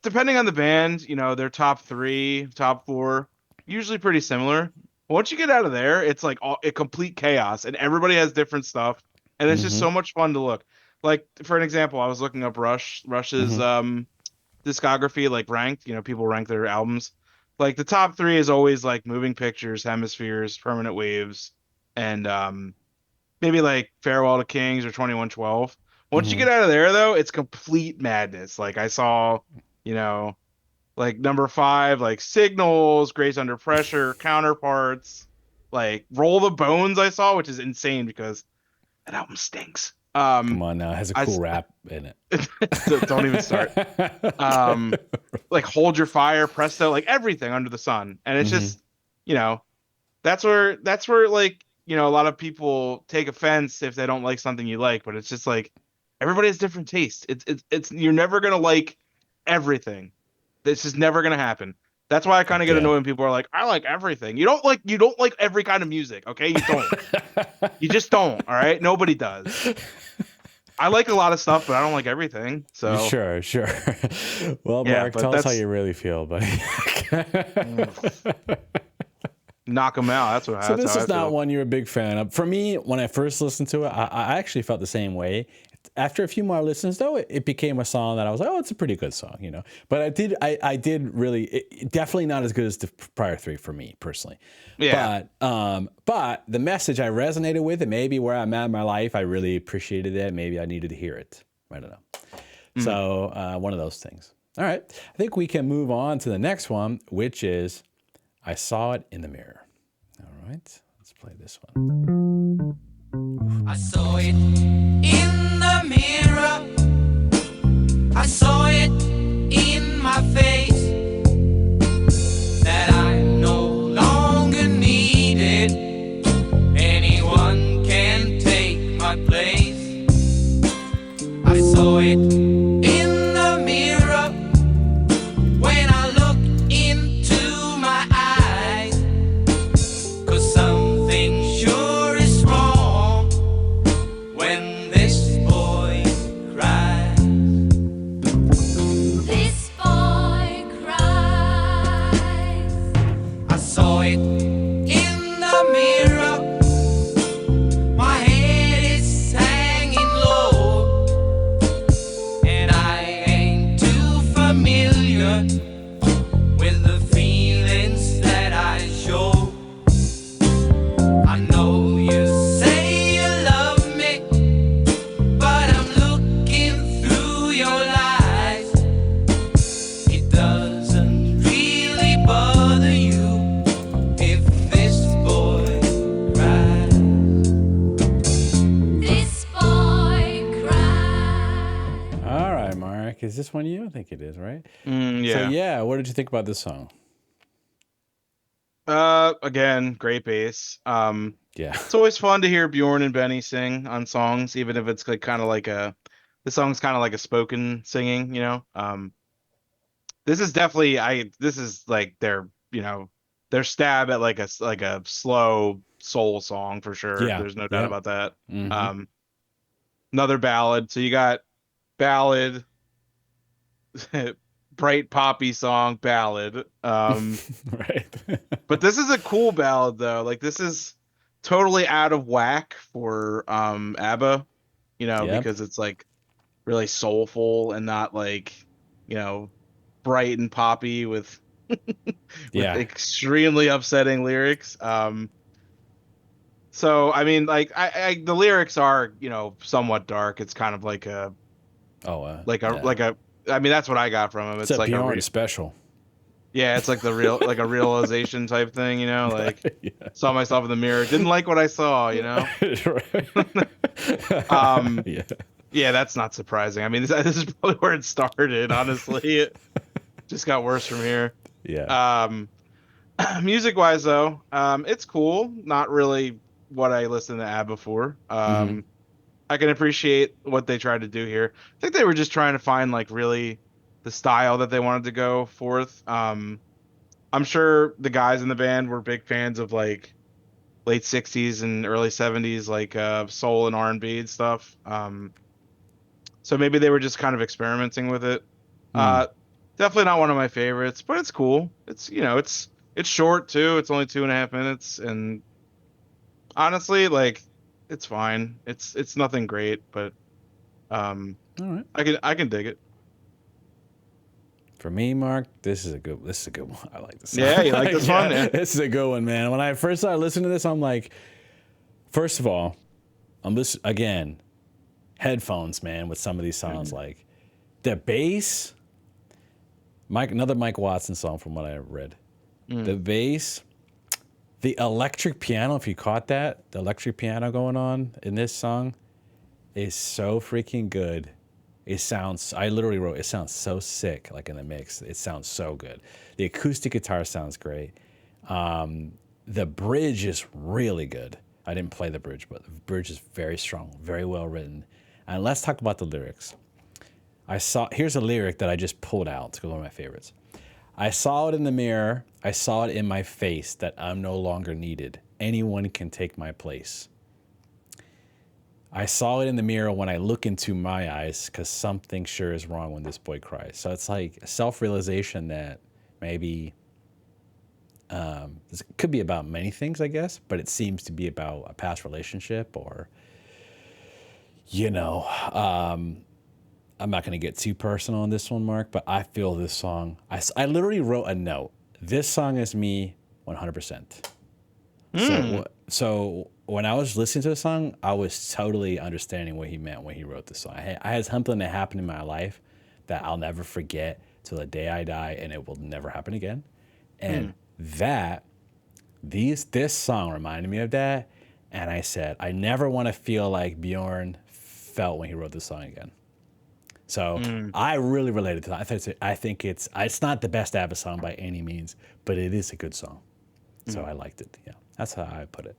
depending on the band, you know, their top 3, top 4, usually pretty similar. Once you get out of there, it's like a complete chaos and everybody has different stuff and it's just Hmm. so much fun to look. Like for an example, I was looking up Rush's Hmm. discography, like ranked, you know, people rank their albums. Like the top 3 is always like Moving Pictures, Hemispheres, Permanent Waves, and maybe like Farewell to Kings or 2112. Once you Hmm. get out of there though, it's complete madness. Like I saw, you know, like number 5, like Signals, Grace Under Pressure, Counterparts, like Roll the Bones I saw, which is insane because that album stinks. Come on now. It has a I cool s- rap in it. don't even start. Um, like Hold Your Fire, Presto, like everything under the sun. And it's Hmm. just, you know, that's where like, you know, a lot of people take offense if they don't like something you like, but it's just like everybody has different tastes. It's you're never gonna like everything. This is never gonna happen. That's why I kind of get Yeah. annoyed when people are like, I like everything. You don't like every kind of music, okay? You don't. You just don't, all right? Nobody does. I like a lot of stuff, but I don't like everything. So Sure, sure. Well, yeah, Mark, but tell us how that's you really feel, buddy. knock them out. So That's this how I is not feel. one you're a big fan of. For me, when I first listened to it, I actually felt the same way. After a few more listens, though, it became a song that I was like, "Oh, it's a pretty good song," you know. But I did really, definitely not as good as the prior 3 for me personally. Yeah. But the message I resonated with, and maybe where I'm at in my life, I really appreciated it. Maybe I needed to hear it. I don't know. Mhm. So one of those things. All right, I think we can move on to the next one, which is "I Saw It in the Mirror." All right, let's play this one. I saw it in the mirror. I saw it in my face that I no longer needed anyone can take my place. I saw it in the mirror when I look into my eyes. 'Cause something sure is wrong when this boy cries. This boy cries. I saw it in the mirror. My head is hanging low, and I ain't too familiar with the feelings that I show. I know you say you love me, but I'm looking through your lies. It doesn't really bother you if this boy cries. This boy cries. All right, Mark, is this one you? I think it is, right? So Yeah. yeah, what did you think about this song? Again, great bass. Yeah. It's always fun to hear Bjorn and Benny sing on songs, even if it's like kind of like the song's kind of like a spoken singing, you know. This is definitely this is like their, you know, their stab at like a slow soul song for sure. Yeah. There's no doubt Yeah. about that. Mhm. Another ballad. So you got ballad, bright poppy song, ballad. Right. But this is a cool ballad though. Like this is totally out of whack for ABBA, Yep. because it's like really soulful and not like, you know, bright and poppy with with Yeah. extremely upsetting lyrics. So I mean, like the lyrics are, somewhat dark. It's kind of like a Oh, like a yeah. like a I mean, that's what I got from him. It's It's a like Bjorn special. yeah, it's like the real like a realization type thing, like Yeah. saw myself in the mirror, didn't like what I saw. Um, Yeah. yeah, that's not surprising. I mean, this is probably where it started, honestly. It just got worse from here. Yeah. Music wise though, it's cool. Not really what I listened to ABBA for. Mhm. I can appreciate what they tried to do here. I think they were just trying to find like really the style that they wanted to go forth. I'm sure the guys in the band were big fans of like late 60s and early 70s like soul and R&B and stuff. So maybe they were just kind of experimenting with it. Mm. Uh Definitely not one of my favorites, but it's cool. It's short too. It's only 2.5 minutes, and honestly, like it's fine. It's nothing great, but All right. I can dig it. For me, Mark, this is a good one. I like this song. Yeah, you like this one? Yeah. This is a good one, man. When I first started listening to this, I'm like, first of all, I'm listening again, headphones, man, with some of these songs. Like the bass, another Mike Watson song from what I read. The bass, the electric piano, if you caught that, the electric piano going on in this song is so freaking good. I literally wrote, it sounds so sick, like in the mix. It sounds so good. The acoustic guitar sounds great. The bridge is really good. I didn't play the bridge, but the bridge is very strong, very well written. And let's talk about the lyrics. Here's a lyric that I just pulled out. It's one of my favorites. I saw it in the mirror. I saw it in my face that I'm no longer needed. Anyone can take my place. I saw it in the mirror when I look into my eyes because something sure is wrong when this boy cries. So it's like a self-realization that maybe this could be about many things, I guess, but it seems to be about a past relationship or, I'm not going to get too personal on this one, Mark, but I feel this song. I literally wrote a note. This song is me 100%. So when I was listening to the song, I was totally understanding what he meant when he wrote the song. I had something that happened in my life that I'll never forget till the day I die, and it will never happen again. And this song reminded me of that. And I said, I never want to feel like Bjorn felt when he wrote this song again. So I really related to that. I think it's not the best ABBA song by any means, but it is a good song. So I liked it. Yeah, that's how I put it.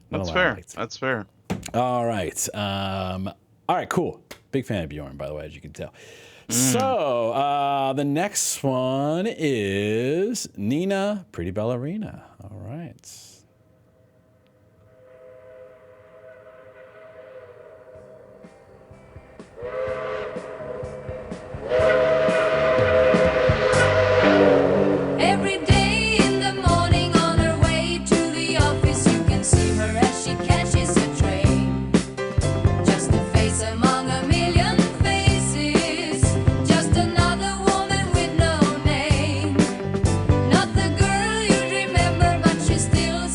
That's fair. That's fair. All right. All right, cool. Big fan of Bjorn, by the way, as you can tell. So the next one is Nina, Pretty Ballerina. All right. Every day in the morning on her way to the office, you can see her as she catches a train. Just a face among a million faces, just another woman with no name. Not the girl you'd remember, but she still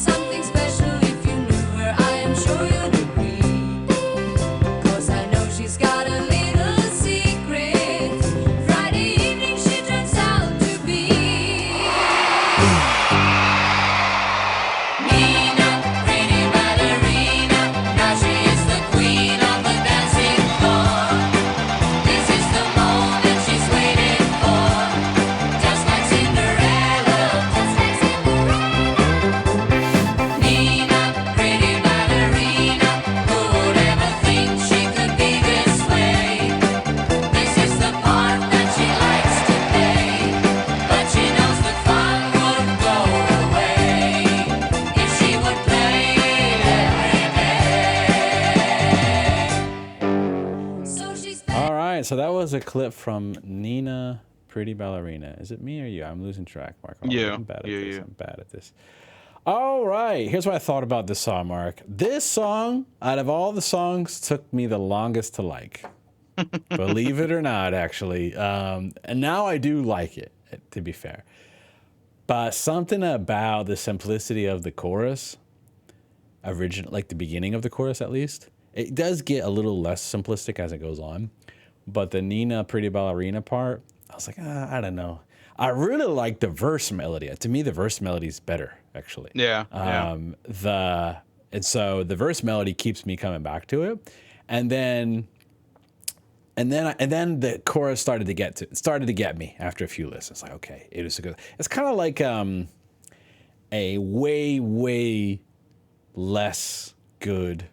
right, so that was a clip from Nina, Pretty Ballerina. Is it me or you? I'm losing track, Mark. Oh, You. I'm bad at You, this. you. I'm bad at this. All right, here's what I thought about this song, Mark. This song, out of all the songs, took me the longest to like. Believe it or not, actually. And now I do like it, to be fair. But something about the simplicity of the chorus, like the beginning of the chorus at least, it does get a little less simplistic as it goes on. But the Nina Pretty Ballerina part, I was like, I don't know. I really like the verse melody. To me, the verse melody is better, actually. Yeah. Yeah. And so the verse melody keeps me coming back to it. And then the chorus started to get me after a few listens. Like, okay, it is a good. It's kind of like a way less good.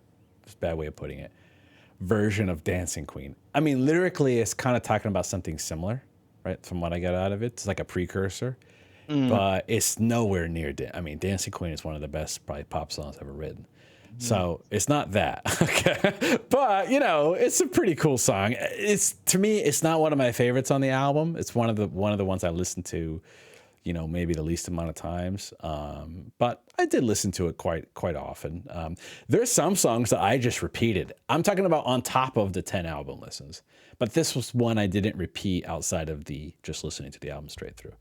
It's a bad way of putting it. Version of Dancing Queen. I mean, lyrically, it's kind of talking about something similar, right? From what I got out of it, it's like a precursor, but it's nowhere near. I mean, Dancing Queen is one of the best probably pop songs ever written. So it's not that, okay? But it's a pretty cool song. To me, it's not one of my favorites on the album. It's one of the ones I listen to, maybe the least amount of times. But I did listen to it quite often. There's some songs that I just repeated. I'm talking about on top of the 10 album listens. But this was one I didn't repeat outside of the just listening to the album straight through.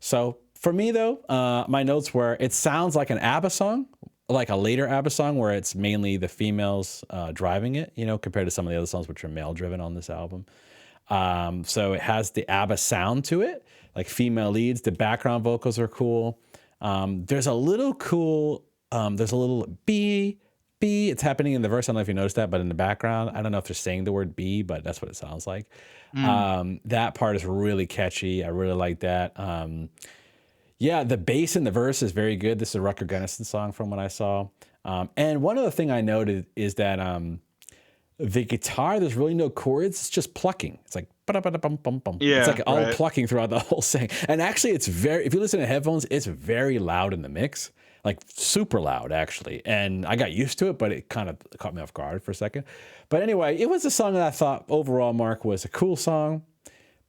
So for me, though, my notes were it sounds like an ABBA song, like a later ABBA song where it's mainly the females driving it, compared to some of the other songs which are male driven on this album. So it has the ABBA sound to it, like female leads. The background vocals are cool. There's a little B. It's happening in the verse. I don't know if you noticed that, but in the background, I don't know if they're saying the word B, but that's what it sounds like. That part is really catchy. I really like that. Yeah, the bass in the verse is very good. This is a Rutger Gunnison song from what I saw. And one other thing I noted is that the guitar, there's really no chords. It's just plucking. It's like ba-da-ba-da-bum-bum-bum. Yeah, it's like all right. plucking throughout the whole thing. And actually, if you listen to headphones, it's very loud in the mix, like super loud, actually. And I got used to it, but it kind of caught me off guard for a second. But anyway, it was a song that I thought overall, Mark, was a cool song,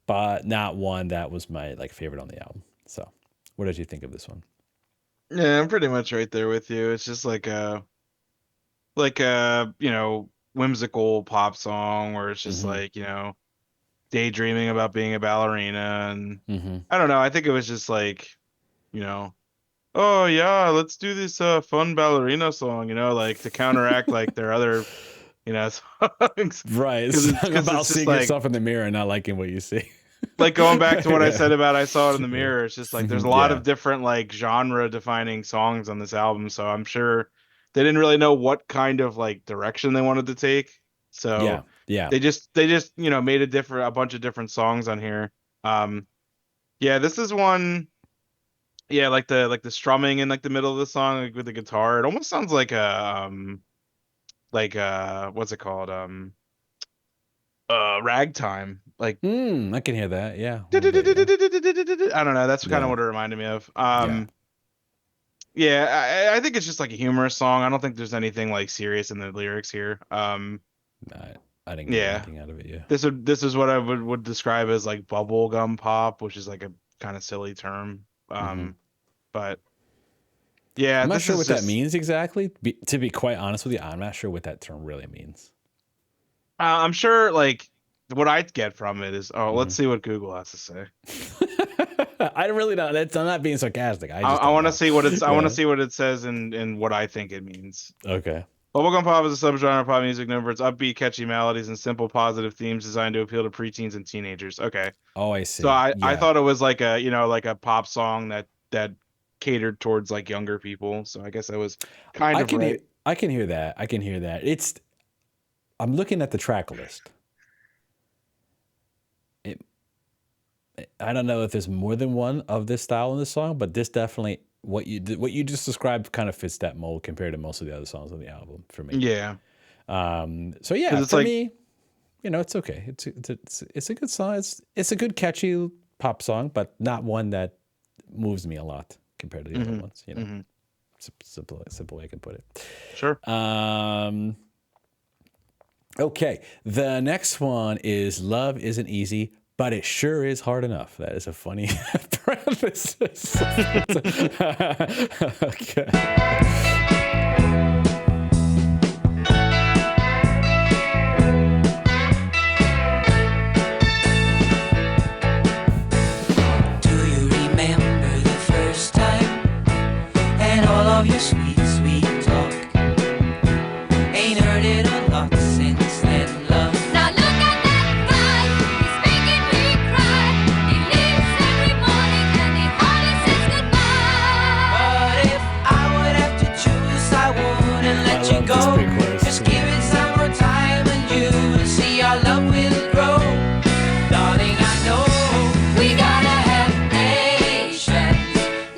but not one that was my favorite on the album. So what did you think of this one? Yeah, I'm pretty much right there with you. It's just like a whimsical pop song where it's just daydreaming about being a ballerina, and I don't know. I think it was just oh yeah, let's do this fun ballerina song, to counteract their other songs. Right. It's about seeing yourself in the mirror and not liking what you see. Going back to what I Yeah. said about I Saw It in the Mirror, it's just there's a lot Yeah. of different genre defining songs on this album, so I'm sure they didn't really know what kind of direction they wanted to take. So Yeah. they just made a bunch of different songs on here. Yeah, this is one. Yeah, the strumming in the middle of the song, with the guitar, it almost sounds like a what's it called, ragtime, I can hear that. Yeah. I don't know, that's kind Yeah. of what it reminded me of. Yeah. Yeah, I think it's just a humorous song. I don't think there's anything serious in the lyrics here. I didn't get Yeah. anything out of it. Yeah. This is what I would describe as bubblegum pop, which is a kind of silly term. But yeah, I'm not this sure is what just, that means exactly. To be quite honest with you, I'm not sure what that term really means. I'm sure what I get from it is, let's see what Google has to say. I really don't. I'm not being sarcastic. I want to see what it's. I want Yeah. to see what it says in what I think it means. Okay. Bubblegum pop is a subgenre of pop music known for its upbeat, catchy melodies and simple, positive themes designed to appeal to preteens and teenagers. Okay, Oh, I see. so I Yeah. thought it was like a pop song that catered towards younger people. So I guess I was kind of right. I can hear that. I'm looking at the track list. I don't know if there's more than one of this style in this song, but this definitely what you just described kind of fits that mold compared to most of the other songs on the album for me. Yeah. So yeah, 'Cause it's for me, it's okay. It's a good song. It's a good catchy pop song, but not one that moves me a lot compared to the other ones. Simple way I can put it. Sure. Okay, the next one is Love Isn't Easy, but it sure is hard enough. That is a funny parenthesis. Okay. Do you remember the first time and all of your sweet, sweet talk? Ain't heard it a lot since then, love. Now look at that guy, he's making me cry. He leaves every morning and he hardly says goodbye. But if I would have to choose, I wouldn't let I you love go. this big chorus. Just give it some more time and you will see our love will grow. Darling, I know. We gotta have patience.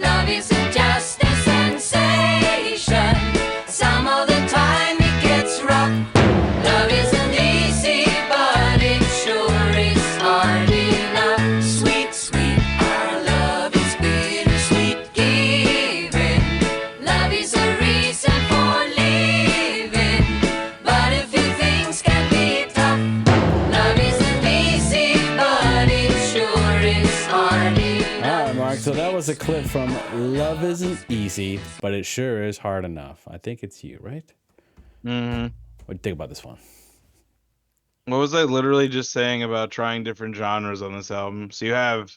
Love isn't just a sensation. Some of the time it gets rough. Love isn't easy, but it sure is hard enough. Sweet, sweet, our love is bittersweet. Giving, love is a reason for living. But a few things can be tough. Love isn't easy, but it sure is hard enough. All right, Mark. So that was a clip from Love Isn't Easy, but it sure is hard enough. I think it's you, right? Mm-hmm. What do you think about this one? What was I literally just saying about trying different genres on this album? So you have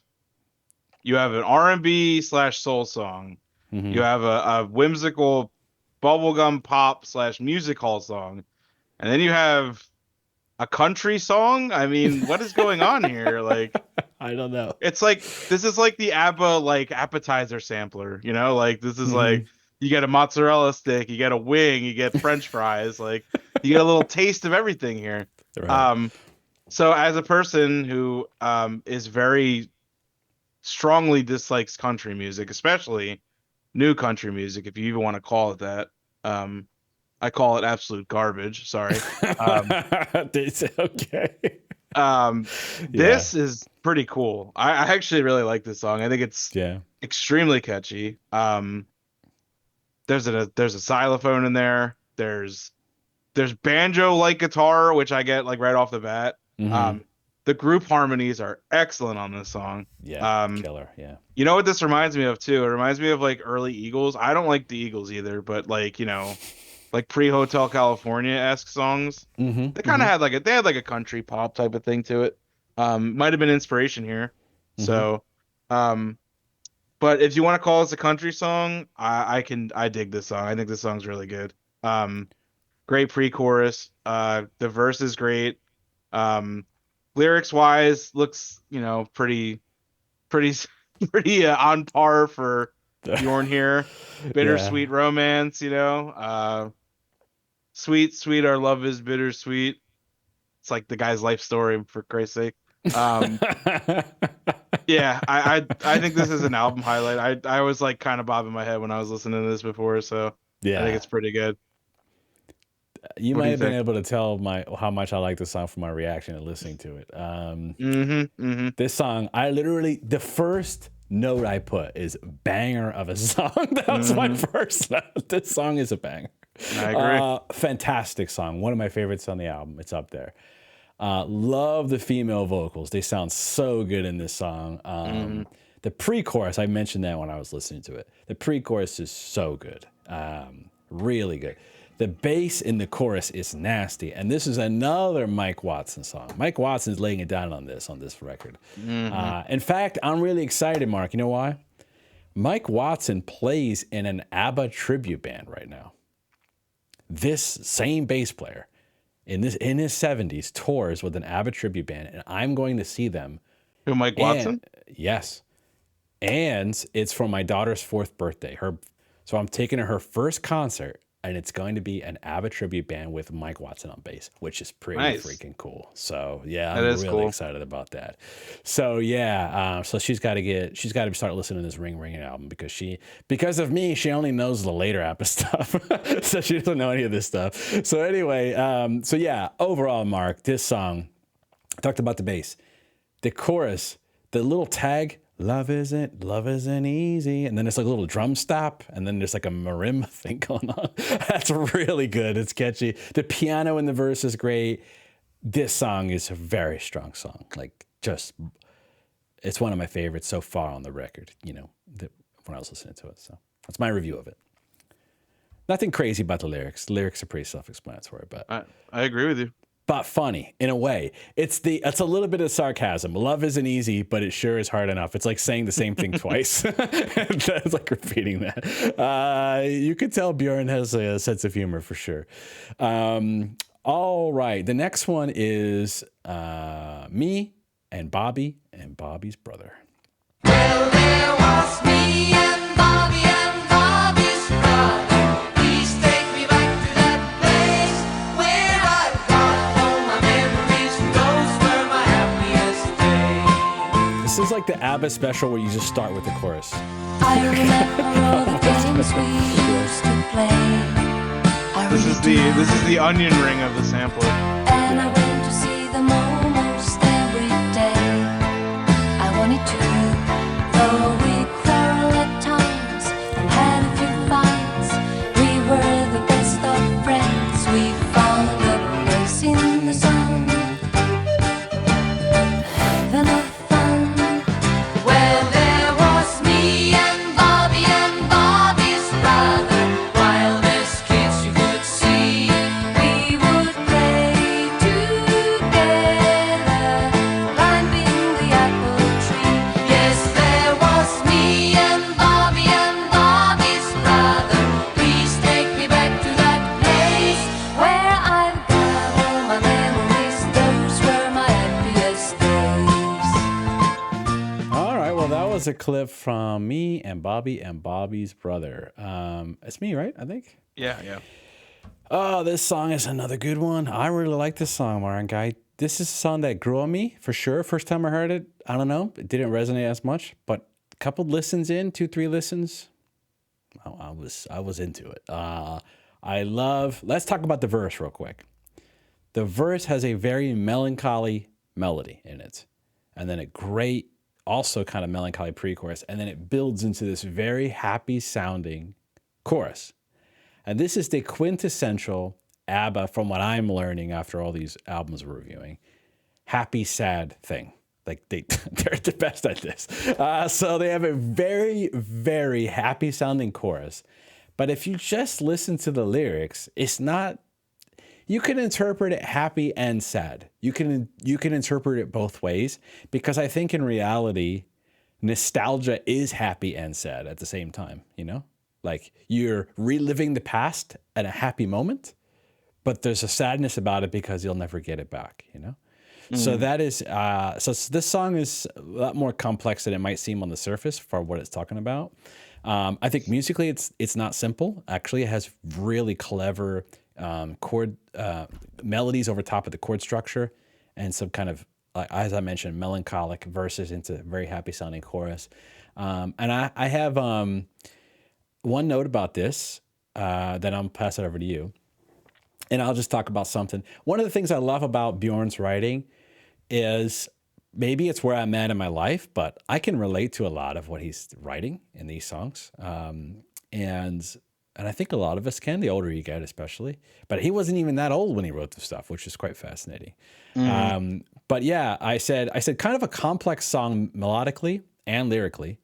an R&B / soul song. Mhm. You have a whimsical bubblegum pop / music hall song, and then you have a country song. I mean, what is going on here? Like, I don't know. it's like this is like the ABBA like appetizer sampler, you know? Like this is Mm-hmm. like you get a mozzarella stick, you get a wing, you get French fries, like you get a little taste of everything here. Right. So as a person who is very strongly dislikes country music, especially new country music, if you even want to call it that. I call it absolute garbage. Sorry. Okay. This is pretty cool. I actually really like this song. I think it's Yeah. extremely catchy. There's a xylophone in there. There's banjo like guitar, which I get like right off the bat. Mhm. The group harmonies are excellent on this song. Yeah. Killer. Yeah. You know what this reminds me of too? It reminds me of like early Eagles. I don't like the Eagles either, but like, you know, like pre-Hotel California-esque songs. Mm-hmm. They kind of had like a country pop type of thing to it. Might have been inspiration here. So, but if you want to call this a country song, I dig this song. I think this song's really good. Great pre-chorus. The verse is great. Lyrics wise, looks, you know, pretty on par for Bjorn here. Bittersweet romance, you know. Sweet, sweet, our love is bittersweet. It's like the guy's life story, for Christ's sake. Yeah, I think this is an album highlight. I was like kind of bobbing my head when I was listening to this before, so I think it's pretty good. You What might do you have been think? able to tell how much I like this song from my reaction and listening to it. This song, I literally, the first note I put is banger of a song. That was my first note. This song is a banger. I agree. Fantastic song. One of my favorites on the album. It's up there. Love the female vocals. They sound so good in this song. The pre-chorus, I mentioned that when I was listening to it. The pre-chorus is so good. Really good. The bass in the chorus is nasty. And this is another Mike Watson song. Mike Watson is laying it down on this record. In fact, I'm really excited, Mark. You know why? Mike Watson plays in an ABBA tribute band right now. This same bass player in his 70s tours with an ABBA tribute band, and I'm going to see them. Who, Mike Watson? Yes. And it's for my daughter's 4th birthday. So I'm taking her first concert, and it's going to be an ABBA tribute band with Mike Watson on bass, which is pretty Nice. freaking cool. So yeah, I'm That is really cool. excited about that. So yeah, so she's got to start listening to this Ring Ring album because of me, she only knows the later ABBA stuff, so she doesn't know any of this stuff. So anyway, so yeah, overall, Mark, this song, I talked about the bass, the chorus, the little tag, love isn't easy. And then it's like a little drum stop. And then there's like a marimba thing going on. That's really good. It's catchy. The piano in the verse is great. This song is a very strong song. Like it's one of my favorites so far on the record, when I was listening to it. So that's my review of it. Nothing crazy about the lyrics. The lyrics are pretty self-explanatory, but I agree with you. but funny in a way. It's a little bit of sarcasm. Love isn't easy, but it sure is hard enough. It's like saying the same thing twice. It's like repeating that. You could tell Bjorn has a sense of humor for sure. All right, the next one is me and Bobby and Bobby's brother. Well, there was me and Bobby's brother. Please take me back to that place where I've got all my memories. Those were my happiest days. This is like the ABBA special where you just start with the chorus. I remember all the games we used to play. I This really is do. this is the onion ring of the sampler. And I went to see them almost every day. I wanted to, though we quarreled at times and had a few fights. We were the best of friends. We found a place in the sun. Heaven of fun. Well, there was me and Bobby's brother. Wildest kids you could see. We would play together, climbing the apple tree. Yes, there was me and Bobby's brother. Please take me back to that place. Where I've got all my memories, those were my happiest days. All right, well, that was a clip from me and Bobby's brother. It's me, right? I think. Yeah. Oh, this song is another good one. I really like this song, Warren Guy. This is a song that grew on me for sure. First time I heard it, I don't know, it didn't resonate as much, but a couple listens in, 2-3 listens, I was into it. Let's talk about the verse real quick. The verse has a very melancholy melody in it, and then a great, also kind of melancholy pre-chorus, and then it builds into this very happy sounding chorus. And this is the quintessential ABBA, from what I'm learning after all these albums we're reviewing, happy, sad thing. Like they're the best at this. So they have a very, very happy sounding chorus. But if you just listen to the lyrics, it's not, you can interpret it happy and sad. You can interpret it both ways, because I think in reality, nostalgia is happy and sad at the same time, Like you're reliving the past at a happy moment, but there's a sadness about it because you'll never get it back, So that is, so this song is a lot more complex than it might seem on the surface for what it's talking about. I think musically it's not simple. Actually, it has really clever chord melodies over top of the chord structure, and some kind of, as I mentioned, melancholic verses into a very happy sounding chorus. And I have one note about this, then I'll pass it over to you. And I'll just talk about something. One of the things I love about Bjorn's writing is, maybe it's where I'm at in my life, but I can relate to a lot of what he's writing in these songs. And I think a lot of us can, the older you get especially. But he wasn't even that old when he wrote the stuff, which is quite fascinating. But yeah, I said kind of a complex song melodically and lyrically,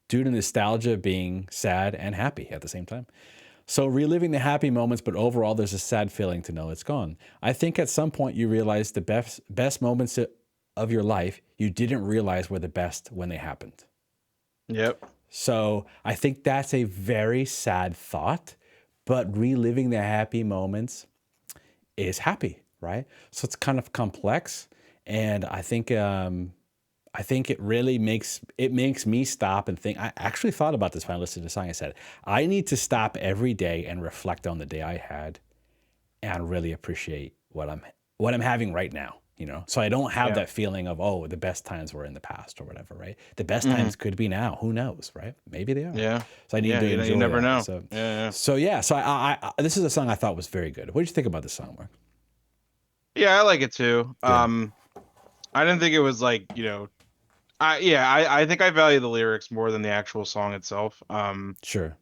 due to nostalgia being sad and happy at the same time. So reliving the happy moments, but overall there's a sad feeling to know it's gone. I think at some point you realize the best moments of your life you didn't realize were the best when they happened. Yep. So I think that's a very sad thought, but reliving the happy moments is happy, right? So it's kind of complex, and I think it really makes me stop and think. I actually thought about this when I listened to the song. I said, I need to stop every day and reflect on the day I had and really appreciate what I'm having right now, So I don't have that feeling of, oh, the best times were in the past or whatever, right? The best times could be now. Who knows, right? Maybe they are. Yeah. So I need to enjoy you never that. know. So, Yeah. So I this is a song I thought was very good. What did you think about this song, Mark? Yeah, I like it too. Yeah. I didn't think it was like, I think I value the lyrics more than the actual song itself. Sure.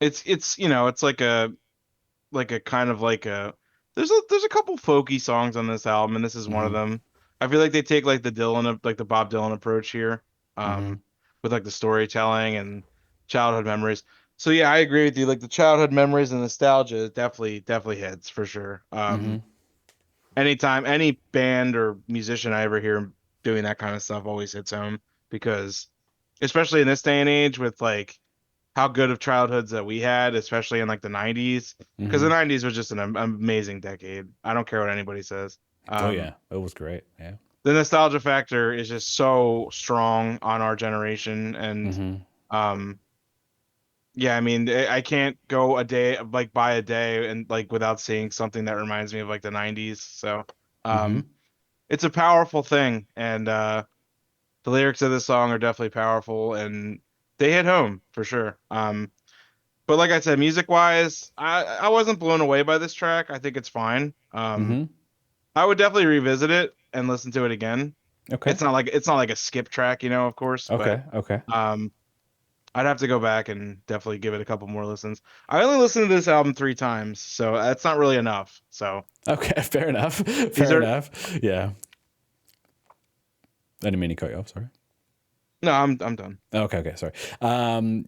It's it's like a kind of like a there's a couple folky songs on this album, and this is one of Mm-hmm. them. I feel like they take like the Bob Dylan approach here, Mm-hmm. with like the storytelling and childhood memories. So yeah, I agree with you. Like the childhood memories and nostalgia definitely hits for sure. Mm-hmm. Anytime any band or musician I ever hear doing that kind of stuff always hits home because especially in this day and age with like how good of childhoods that we had, especially in like the 90s, because the Mm-hmm. 90s was just an amazing decade. I don't care what anybody says. Oh yeah, it was great. Yeah. The nostalgia factor is just so strong on our generation, and Mm-hmm. um, yeah, I mean, I can't go a day like by a day and like without seeing something that reminds me of like the 90s. So, Mm-hmm. um, it's a powerful thing, and the lyrics of this song are definitely powerful, and they hit home for sure. But like I said, music wise, I wasn't blown away by this track. I think it's fine. Mm-hmm. I would definitely revisit it and listen to it again. Okay. It's not like a skip track, of course, but Okay. um, I'd have to go back and definitely give it a couple more listens. I only listened to this album 3 times, so that's not really enough. So Okay. Fair enough. these Fair are enough. Yeah. I didn't mean to cut you off. Sorry. no, I'm done. Okay. Sorry.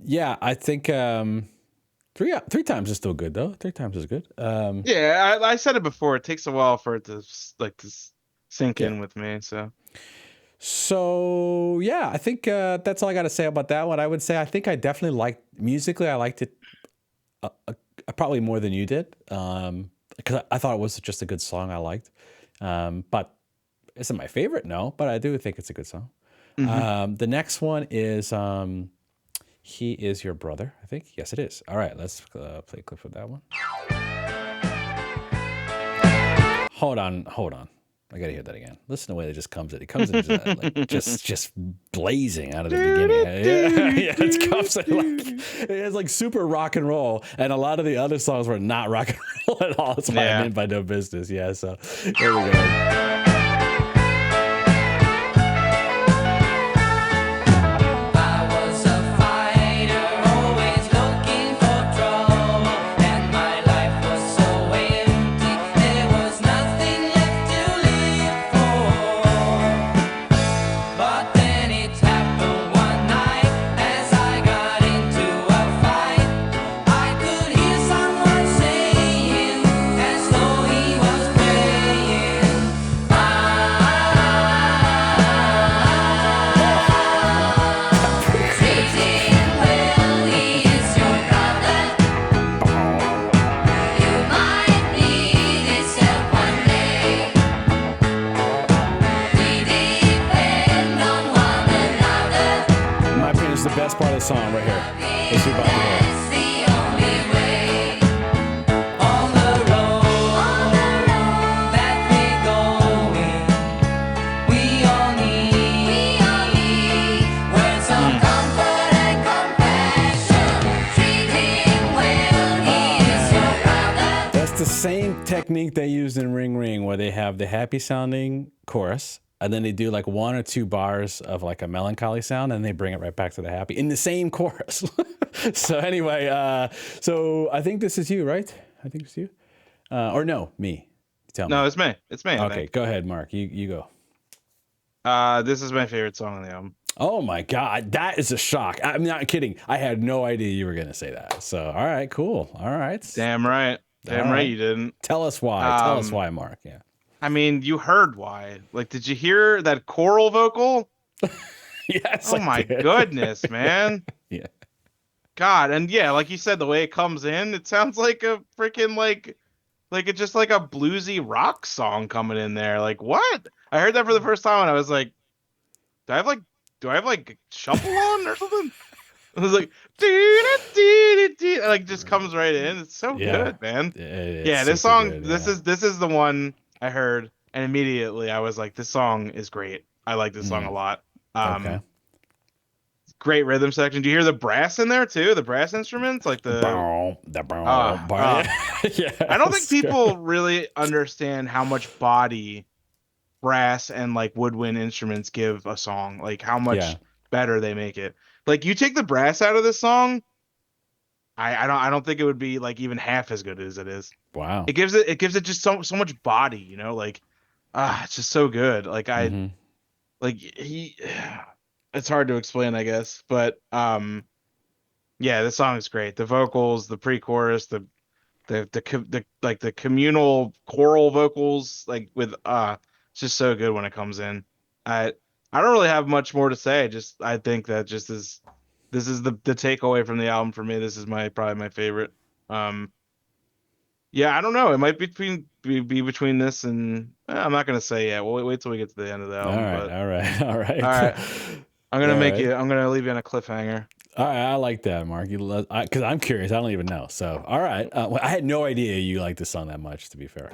Yeah, I think three times is still good though. 3 times is good. Yeah, I said it before. It takes a while for it to sink Yeah. in with me. So So yeah, I think that's all I got to say about that one. I would say I think I definitely liked musically. I liked it probably more than you did because I thought it was just a good song. I liked, but is it my favorite? No, but I do think it's a good song. mhm. The next one is "He Is Your Brother." I think yes, it is. All right, let's play a clip of that one. Hold on. I gotta hear that again. Listen to the way it just comes in. It comes in like just blazing out of the beginning. Yeah, it comes in like it's like super rock and roll, and a lot of the other songs were not rock and roll at all. That's why Yeah. I meant by no business. Yeah, so here we go. I was a fighter, always looking for trouble, and my life was so empty, there was nothing left to live for. But then it happened one night, as I got into a fight, I could hear someone saying, as though he was praying, treat him well, he is your brother. You might need his help one day. We depend on one another. In my opinion, it's the best part of the song right here. Let's see about to hear. That's the only way. On the road that we're going, we all need words of comfort and compassion. Treat him well, he is your brother. That's the same technique they used in Ring Ring, where they have the happy sounding chorus, and then they do like 1 or 2 bars of like a melancholy sound, and they bring it right back to the happy in the same chorus. So anyway, so I think this is you, right? I think it's you, or no, me. Tell me. No, it's me. It's me. I Okay, think. go ahead, Mark. You go. This is my favorite song on the album. Oh my God, that is a shock. I'm not kidding. I had no idea you were gonna say that. So all right, cool. All right. Damn right. Damn All right right. you didn't. Tell us why. Tell us Um, why, Mark. Yeah. I mean, you heard why. Like, did you hear that choral vocal? Yes. Oh I my did. goodness, man. Yeah. God, and yeah, like you said, the way it comes in, it sounds like a freaking like it's just like a bluesy rock song coming in there. Like what? I heard that for the first time and I was like, do I have like shuffle on or something? I was like, dee, like just comes right in. It's so Yeah. good, man. It's Yeah, this super song, good, this yeah. is the one I heard, and immediately I was like, this song is great. I like this song a lot. Okay. Great rhythm section. Do you hear the brass in there too? The brass instruments, like the. Yeah. I don't think it's good. people really understand how much body brass and like woodwind instruments give a song, like how much Yeah. better they make it. Like you take the brass out of this song, I don't think it would be like even half as good as it is. Wow. It gives it just so much body, you know, like it's just so good. Like hmm like he it's hard to explain, I guess, but yeah, the song is great. The vocals, the pre-chorus, the like the communal choral vocals, like with it's just so good when it comes in. I I don't really have much more to say. Just I think that just is this is the takeaway from the album for me. This is my probably my favorite. Um yeah, I don't know. It might be between this and I'm not gonna say yet. We'll wait till we get to the end of the All album, right. but All right. All right. all right. I'm gonna All make right. you I'm gonna leave you on a cliffhanger. All right, I like that, Mark. You because I'm curious. I don't even know. So, all right. Well, I had no idea you liked this song that much. To be fair,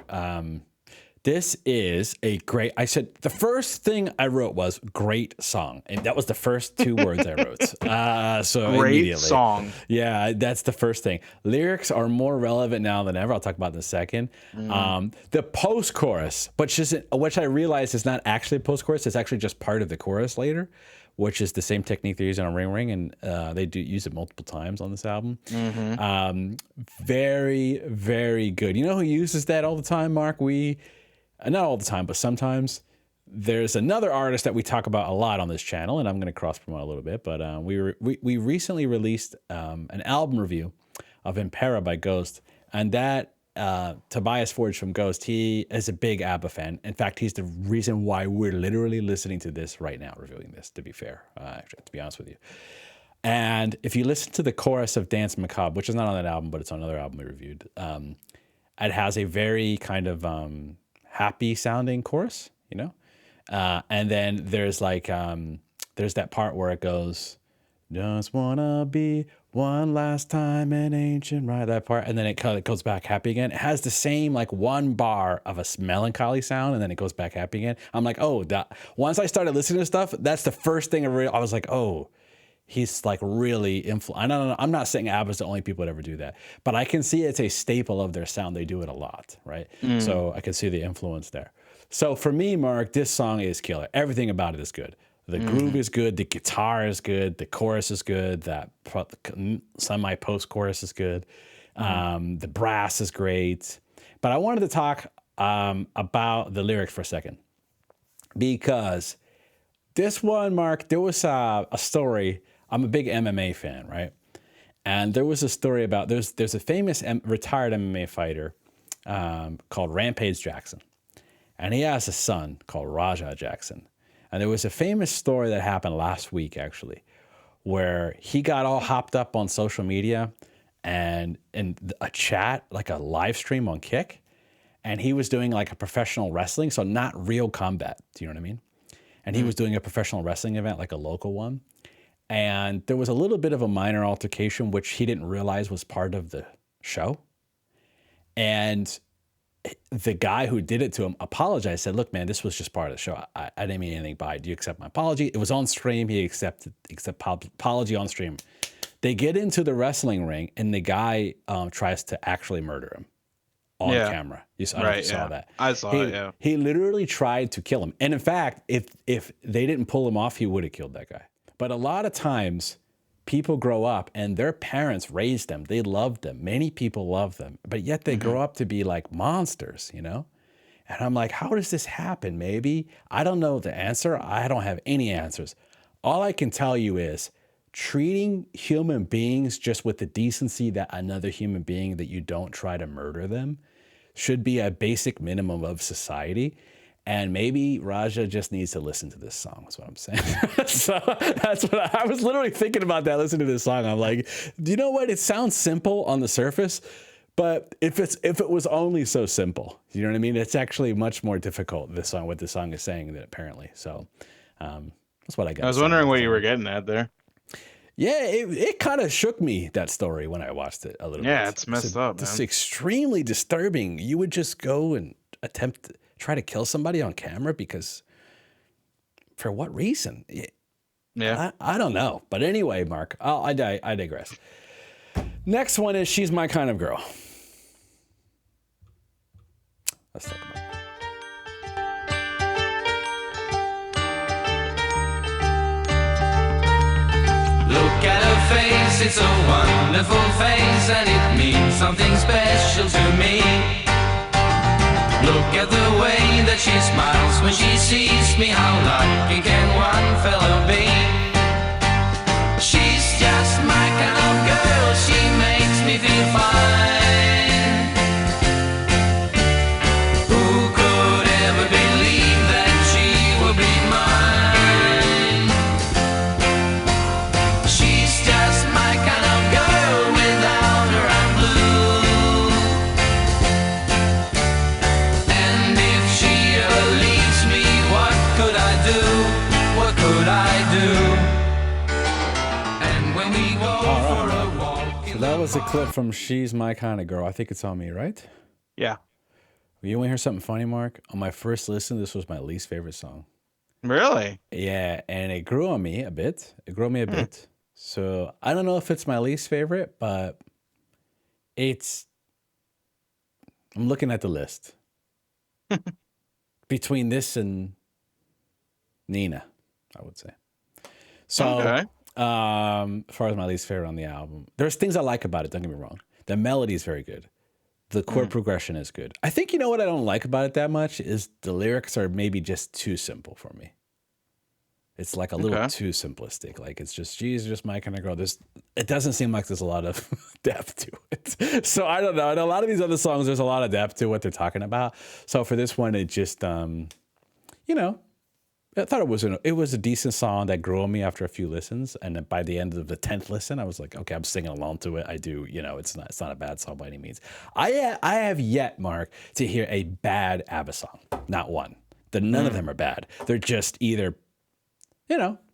this is a great. I said the first thing I wrote was "great song," and that was the first two words I wrote. So Great immediately, song. yeah, that's the first thing. Lyrics are more relevant now than ever. I'll talk about it in a second. The post-chorus, which I realized is not actually post-chorus. It's actually just part of the chorus later, which is the same technique they're using on Ring Ring, and they do use it multiple times on this album. Very, very good. You know who uses that all the time, Mark? Not all the time, but sometimes. There's another artist that we talk about a lot on this channel, and I'm going to cross promote a little bit, but we recently released an album review of Impera by Ghost, and that Tobias Forge from Ghost, he is a big ABBA fan. In fact, he's the reason why we're literally listening to this right now, reviewing this, to be fair, actually, to be honest with you. And if you listen to the chorus of Dance Macabre, which is not on that album, but it's on another album we reviewed, it has a very kind of happy sounding chorus, you know? And then there's like, there's that part where it goes, just wanna be one last time an ancient ride, that part. And then it kind of goes back happy again. It has the same like one bar of a melancholy sound, and then it goes back happy again. I'm like, oh, once I started listening to stuff, that's the first thing I was like, oh, he's like really I'm not saying ABBA's the only people that ever do that, but I can see it's a staple of their sound. They do it a lot, right? So I can see the influence there. So for me, Mark, this song is killer. Everything about it is good. The groove is good. The guitar is good. The chorus is good. That semi-post chorus is good. The brass is great. But I wanted to talk about the lyrics for a second, because this one, Mark, there was a story. I'm a big MMA fan, right? And there was a story about there's a famous retired MMA fighter called Rampage Jackson, and he has a son called Raja Jackson. And there was a famous story that happened last week, actually, where he got all hopped up on social media and in a chat, like a live stream on Kick, and he was doing like a professional wrestling, so not real combat. Do you know what I mean? And he was doing a professional wrestling event, like a local one. And there was a little bit of a minor altercation, which he didn't realize was part of the show. And the guy who did it to him apologized, said, look, man, this was just part of the show. I didn't mean anything by it. Do you accept my apology? It was on stream. He accepted apology on stream. They get into the wrestling ring, and the guy tries to actually murder him on camera. I don't know if you saw that. I saw it, yeah. He literally tried to kill him. And in fact, if they didn't pull him off, he would have killed that guy. But a lot of times, people grow up and their parents raised them. They loved them. Many people love them, but yet they grow up to be like monsters, you know? And I'm like, how does this happen? Maybe I don't know the answer. I don't have any answers. All I can tell you is treating human beings just with the decency that another human being, that you don't try to murder them, should be a basic minimum of society. And maybe Raja just needs to listen to this song, is what I'm saying. So that's what I was literally thinking about that, listening to this song. I'm like, do you know what? It sounds simple on the surface, but if it was only so simple, you know what I mean? It's actually much more difficult, what this song is saying, that apparently. So that's what I got. I was wondering what you were getting at there. Yeah, it kind of shook me, that story, when I watched it a little bit. Yeah, it's messed up, man. It's extremely disturbing. You would just go and try to kill somebody on camera, because for what reason? Yeah. I don't know. But anyway, Mark, I digress. Next one is She's My Kind of Girl. Let's talk about it. face, it's a wonderful face, and it means something special to me. Look at the way that she smiles when she sees me. How lucky can one fellow be? She's just my kind of girl, she makes me feel fine. Who could ever believe that she would be mine? She's just my kind of girl, without her I'm blue. And if she ever leaves me, what could I do? What could I do? And when we go for a walk So that was a clip from She's My Kind of Girl. I think it's on me, right? Yeah. You want to hear something funny, Mark? On my first listen, this was my least favorite song. Really? Yeah, and it grew on me a bit. So I don't know if it's my least favorite, but it's. I'm looking at the list between this and Nina, I would say. So, Okay. as far as my least favorite on the album, there's things I like about it. Don't get me wrong. The melody is very good. The chord progression is good. I think you know what I don't like about it that much is the lyrics are maybe just too simple for me. It's like a little Okay. too simplistic. Like it's just she's just my kind of girl. It doesn't seem like there's a lot of depth to it. So I don't know. In a lot of these other songs, there's a lot of depth to what they're talking about. So for this one, it just I thought it was a decent song that grew on me after a few listens, and then by the end of the 10th listen, I was like, okay, I'm singing along to it. I do, it's not a bad song by any means. I have yet, Mark, to hear a bad ABBA song. Not one. None of them are bad. They're just either,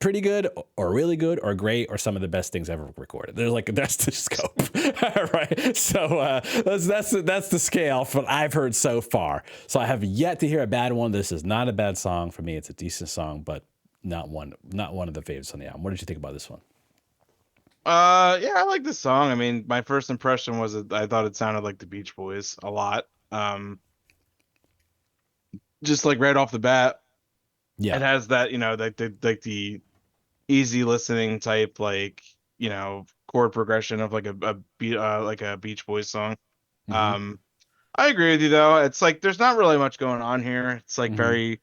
pretty good or really good or great or some of the best things ever recorded. They're like that's the scope, right? So that's the scale for what I've heard so far. So I have yet to hear a bad one. This is not a bad song for me. It's a decent song, but not one of the favorites on the album. What did you think about this one? Yeah, I like this song. I mean, my first impression was that I thought it sounded like the Beach Boys a lot. Just like right off the bat. Yeah, It has that, the easy listening type, chord progression of like a Beach Boys song. Mhm. I agree with you though. It's like there's not really much going on here. It's like very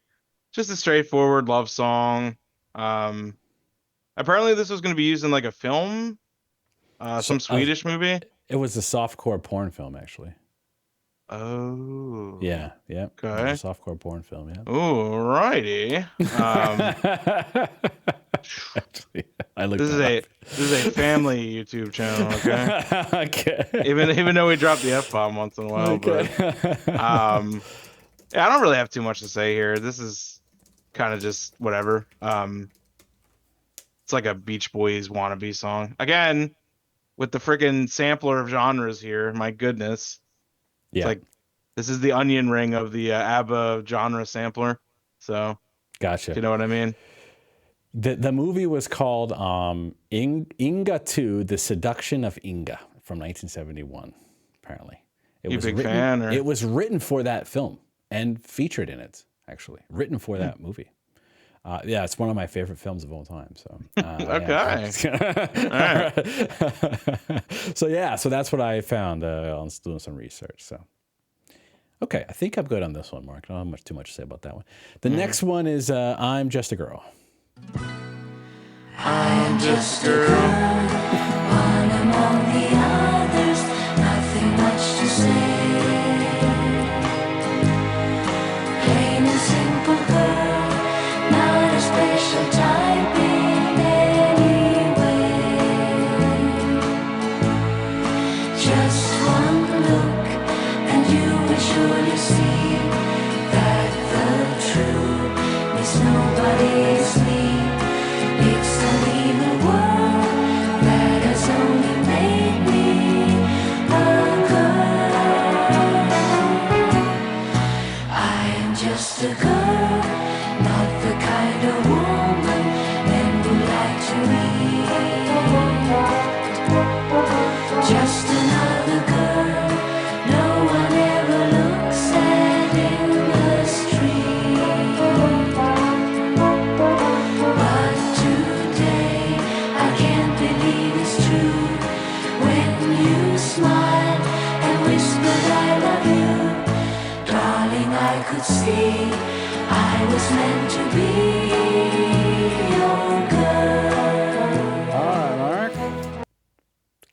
just a straightforward love song. Apparently this was going to be used in like a film, some Swedish movie. It was a softcore porn film, actually. Oh. Yeah. Okay. It was a softcore porn film. Yeah. Alrighty. Actually, I looked This that is a family YouTube channel, okay? up. Okay. Even though we drop the F-bomb once in a while, Okay. but yeah, I don't really have too much to say here. This is kind of just whatever. It's like a Beach Boys wannabe song. Again, with the freaking sampler of genres here, my goodness. Yeah. It's like this is the onion ring of the ABBA genre sampler. So, Gotcha. you know what I mean? The movie was called Inga 2, The Seduction of Inga from 1971, apparently. It You was big written, fan, or- It was written for that film and featured in it, actually. Written for that movie. Yeah, it's one of my favorite films of all time. So Okay. Yeah. So that's what I found on doing some research. So okay, I think I'm good on this one, Mark. I don't have too much to say about that one. The next one is I'm Just a Girl. I'm just a girl, one among the others, nothing much to say. Plain and simple girl, not a special type in any way. Just one look, and you will surely see that the truth is nobody is me. It's a little world that has only made me a girl. I am just a girl, not the kind of woman men would like to meet. Just another girl, no one ever looks at in the street. But today I can't believe it's true.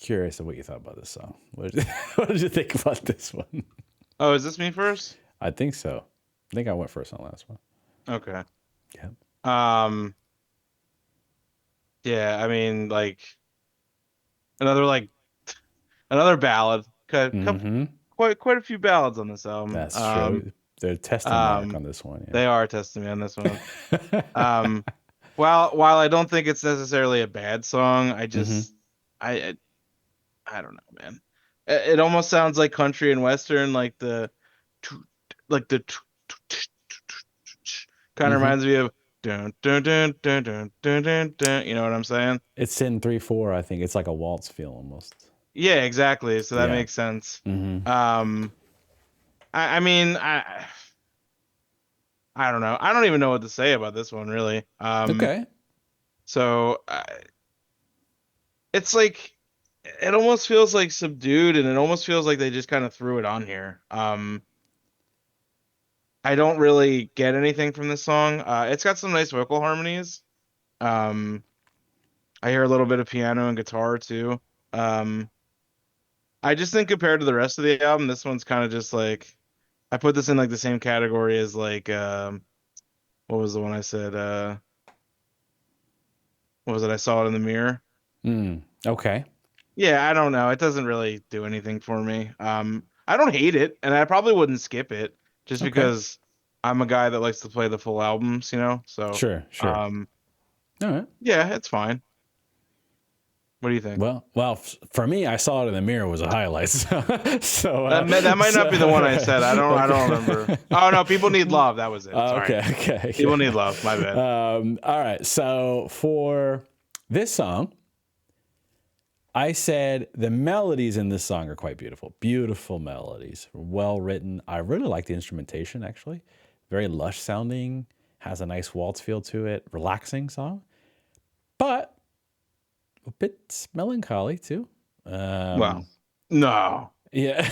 curious of what you thought about this song. What did you think about this one? Oh, is this me first? I think so. I think I went first on the last one. Okay. Yeah. Yeah, I mean, like another ballad. Mm-hmm. Quite a few ballads on this album. That's true. They're testing Mark on this one. Yeah. They are testing me on this one. While I don't think it's necessarily a bad song, I just I don't know, man. It almost sounds like country and western, like the kind of reminds me of dun dun dun dun dun dun dun dun. You know what I'm saying? It's in 3/4. I think it's like a waltz feel almost. Yeah, exactly. So that Yeah. makes sense. Mm-hmm. I mean, I don't know. I don't even know what to say about this one, really. Okay. So it's like it almost feels like subdued, and it almost feels like they just kind of threw it on here. I don't really get anything from this song. It's got some nice vocal harmonies. I hear a little bit of piano and guitar too. I just think compared to the rest of the album, this one's kind of just like I put this in like the same category as like what was the one I said? What was it? I saw it in the mirror. Okay. Yeah, I don't know. It doesn't really do anything for me. I don't hate it, and I probably wouldn't skip it just Okay. because I'm a guy that likes to play the full albums, you know? So Sure. All right. yeah, it's fine. What do you think? Well, for me, I saw it in the mirror was a highlight. So That might not be the one I said. I don't remember. Oh no, People Need Love. That was it. Sorry. Okay. People Need Love. My bad. All right. So for this song, I said the melodies in this song are quite beautiful. Beautiful melodies, well written. I really like the instrumentation, actually. Very lush sounding, has a nice waltz feel to it, relaxing song, but a bit melancholy too. Well, no. Yeah.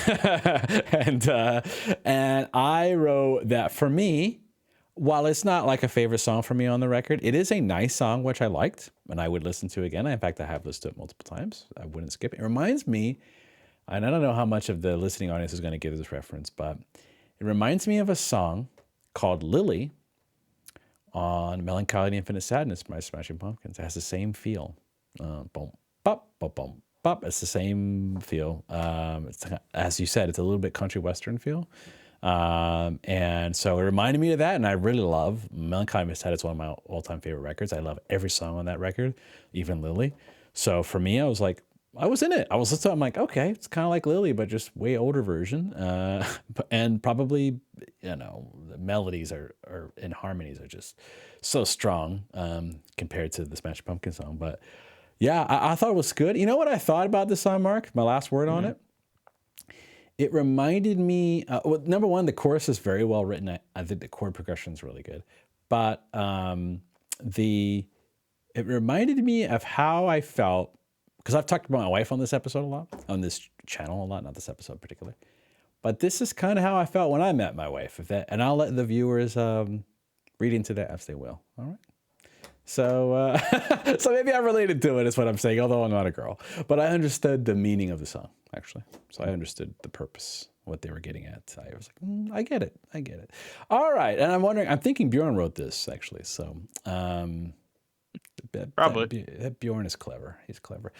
and I wrote that for me, while it's not like a favorite song for me on the record, it is a nice song, which I liked and I would listen to again. In fact, I have listened to it multiple times. I wouldn't skip it. It reminds me, and I don't know how much of the listening audience is going to get this reference, but it reminds me of a song called Lily on Melancholy and Infinite Sadness by Smashing Pumpkins. It has the same feel. Boom, bop, bop, boom, bop. It's the same feel. It's, as you said, it's a little bit country western feel. And so it reminded me of that, and I really love Melancholy and Infinite Sadness. It's one of my all-time favorite records. I love every song on that record, even Lily. So for me, I was like, I was in it. I was listening. I'm like, okay, it's kind of like Lily, but just way older version. And probably, you know, the melodies are and harmonies are just so strong compared to the Smashing Pumpkins song. But yeah, I thought it was good. You know what I thought about this song, Mark? My last word on it. It reminded me. Well, number one, the chorus is very well written. I think the chord progression is really good. But it reminded me of how I felt. Because I've talked about my wife on this episode a lot, on this channel a lot, not this episode particularly. But this is kind of how I felt when I met my wife. And I'll let the viewers read into that as they will. All right. So, so maybe I related to it, is what I'm saying, although I'm not a girl. But I understood the meaning of the song, actually. So I understood the purpose, what they were getting at. I was like, I get it. All right. And I'm wondering, I'm thinking Bjorn wrote this, actually. So, Probably. Bjorn is clever. He's clever.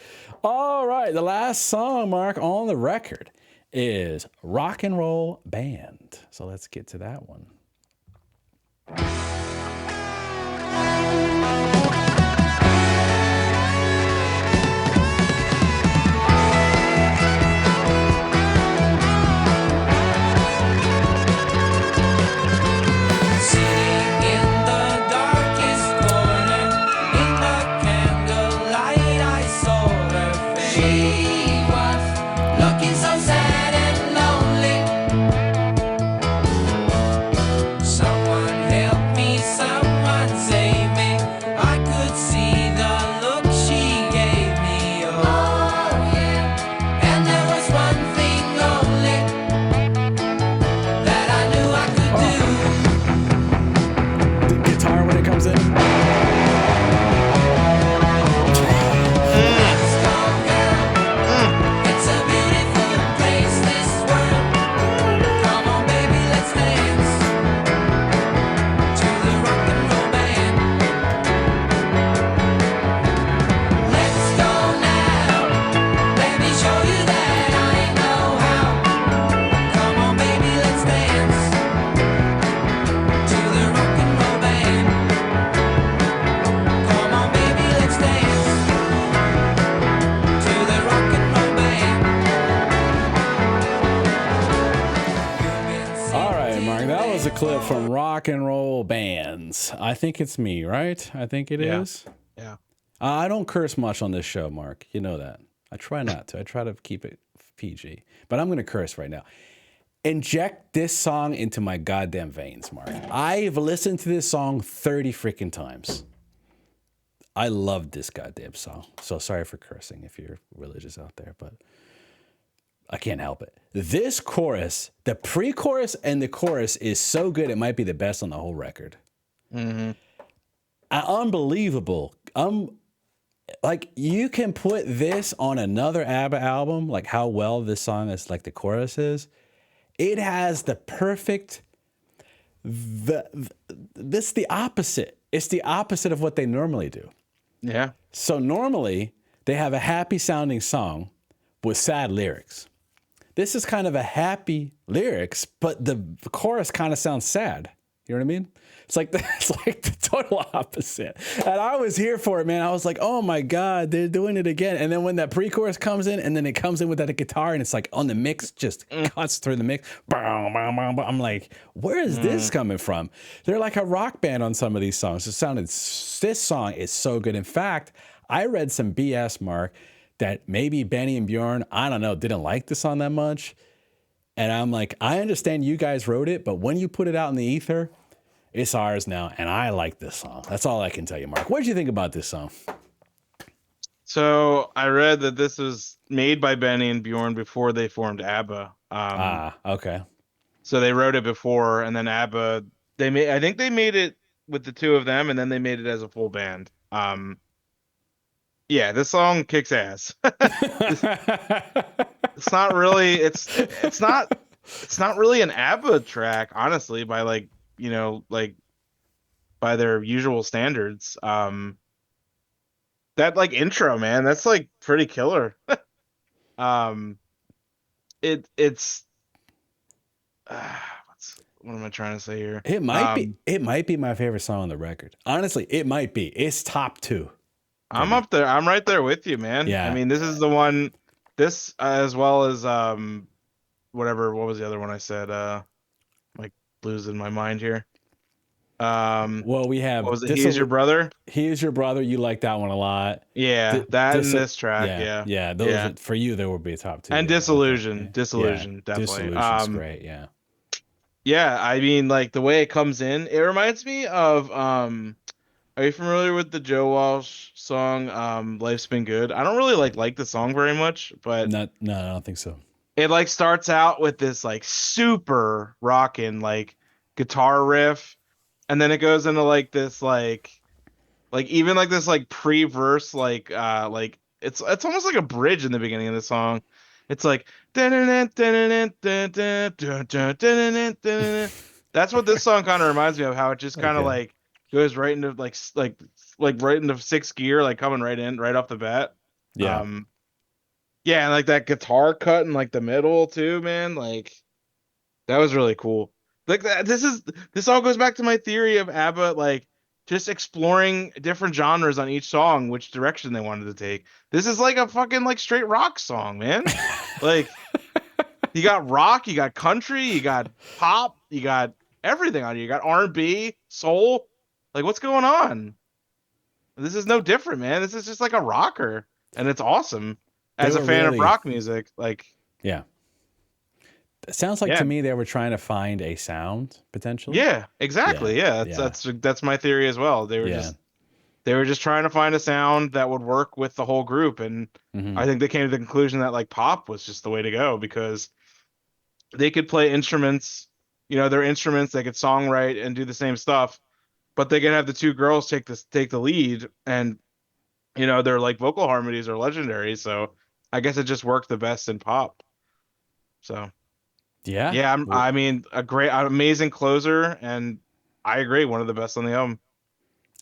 All right. The last song, Mark, on the record is Rock and Roll Band. So let's get to that one. Sitting in the darkest corner, in the candlelight, I saw her face. She was looking so sad and lonely. Someone help clip from Rock and Roll Bands. I think it's me, right? I think it is. Yeah. I don't curse much on this show, Mark. You know that. I try not to. I try to keep it PG. But I'm going to curse right now. Inject this song into my goddamn veins, Mark. I've listened to this song 30 freaking times. I love this goddamn song. So sorry for cursing if you're religious out there, but I can't help it. This chorus, the pre-chorus and the chorus is so good, it might be the best on the whole record. Mm-hmm. Unbelievable. Like, you can put this on another ABBA album, like how well this song is, like the chorus is. It has the perfect, this the opposite. It's the opposite of what they normally do. Yeah. So normally they have a happy sounding song with sad lyrics. This is kind of a happy lyrics, but the chorus kind of sounds sad. You know what I mean? It's like the total opposite. And I was here for it, man. I was like, oh my God, they're doing it again. And then when that pre-chorus comes in, and then it comes in with that guitar, and it's like on the mix, just cuts through the mix. I'm like, where is this coming from? They're like a rock band on some of these songs. This song is so good. In fact, I read some BS, Mark, that maybe Benny and Bjorn, I don't know, didn't like the song that much. And I'm like, I understand you guys wrote it, but when you put it out in the ether, it's ours now, and I like this song. That's all I can tell you, Mark. What did you think about this song? So I read that this was made by Benny and Bjorn before they formed ABBA. Okay. So they wrote it before, and then ABBA, I think they made it with the two of them, and then they made it as a full band. Yeah, this song kicks ass. It's not really, it's not really an ABBA track, honestly, by like, you know, like by their usual standards. That like intro, man, that's like pretty killer. It's what am I trying to say here? It might be my favorite song on the record. Honestly, it might be. It's top 2. I'm up there. I'm right there with you, man. Yeah. I mean, this is the one. This as well as whatever. What was the other one I said? Like losing my mind here. Well, we have. What was it? He's Your Brother. He Is Your Brother. You like that one a lot. Yeah, that and this track. Yeah. Those are, for you, there will be a top 2. And Disillusion. Disillusion, definitely. Disillusion's great. Yeah. Yeah, I mean, like the way it comes in, it reminds me of Are you familiar with the Joe Walsh song Life's Been Good? I don't really like the song very much, but No, I don't think so. it like starts out with this like super rockin' like guitar riff, and then it goes into like this like even like this like pre-verse like it's almost like a bridge in the beginning of the song. It's like that's what this song kind of reminds me of, how it just kind of Okay. like goes right into like right into 6th gear, like coming right off the bat. Yeah. Yeah, and like that guitar cut in like the middle too, man. Like that was really cool. Like that, this all goes back to my theory of ABBA, like just exploring different genres on each song, which direction they wanted to take. This is like a fucking like straight rock song, man. Like you got rock, you got country, you got pop, you got everything on you. You got R&B, soul. Like what's going on? This is no different, man. This is just like a rocker, and it's awesome. As They a were fan of really- rock music, like Yeah. It sounds like Yeah. to me they were trying to find a sound potentially. yeah, exactly. Yeah, that's my theory as well. They were just trying to find a sound that would work with the whole group, and Mhm. I think they came to the conclusion that like pop was just the way to go, because they could play instruments, you know, their instruments, they could songwrite and do the same stuff, but they could have the two girls take the lead, and you know, their like vocal harmonies are legendary, so I guess it just worked the best in pop. So Yeah. yeah, I mean, amazing closer, and I agree, one of the best on the album.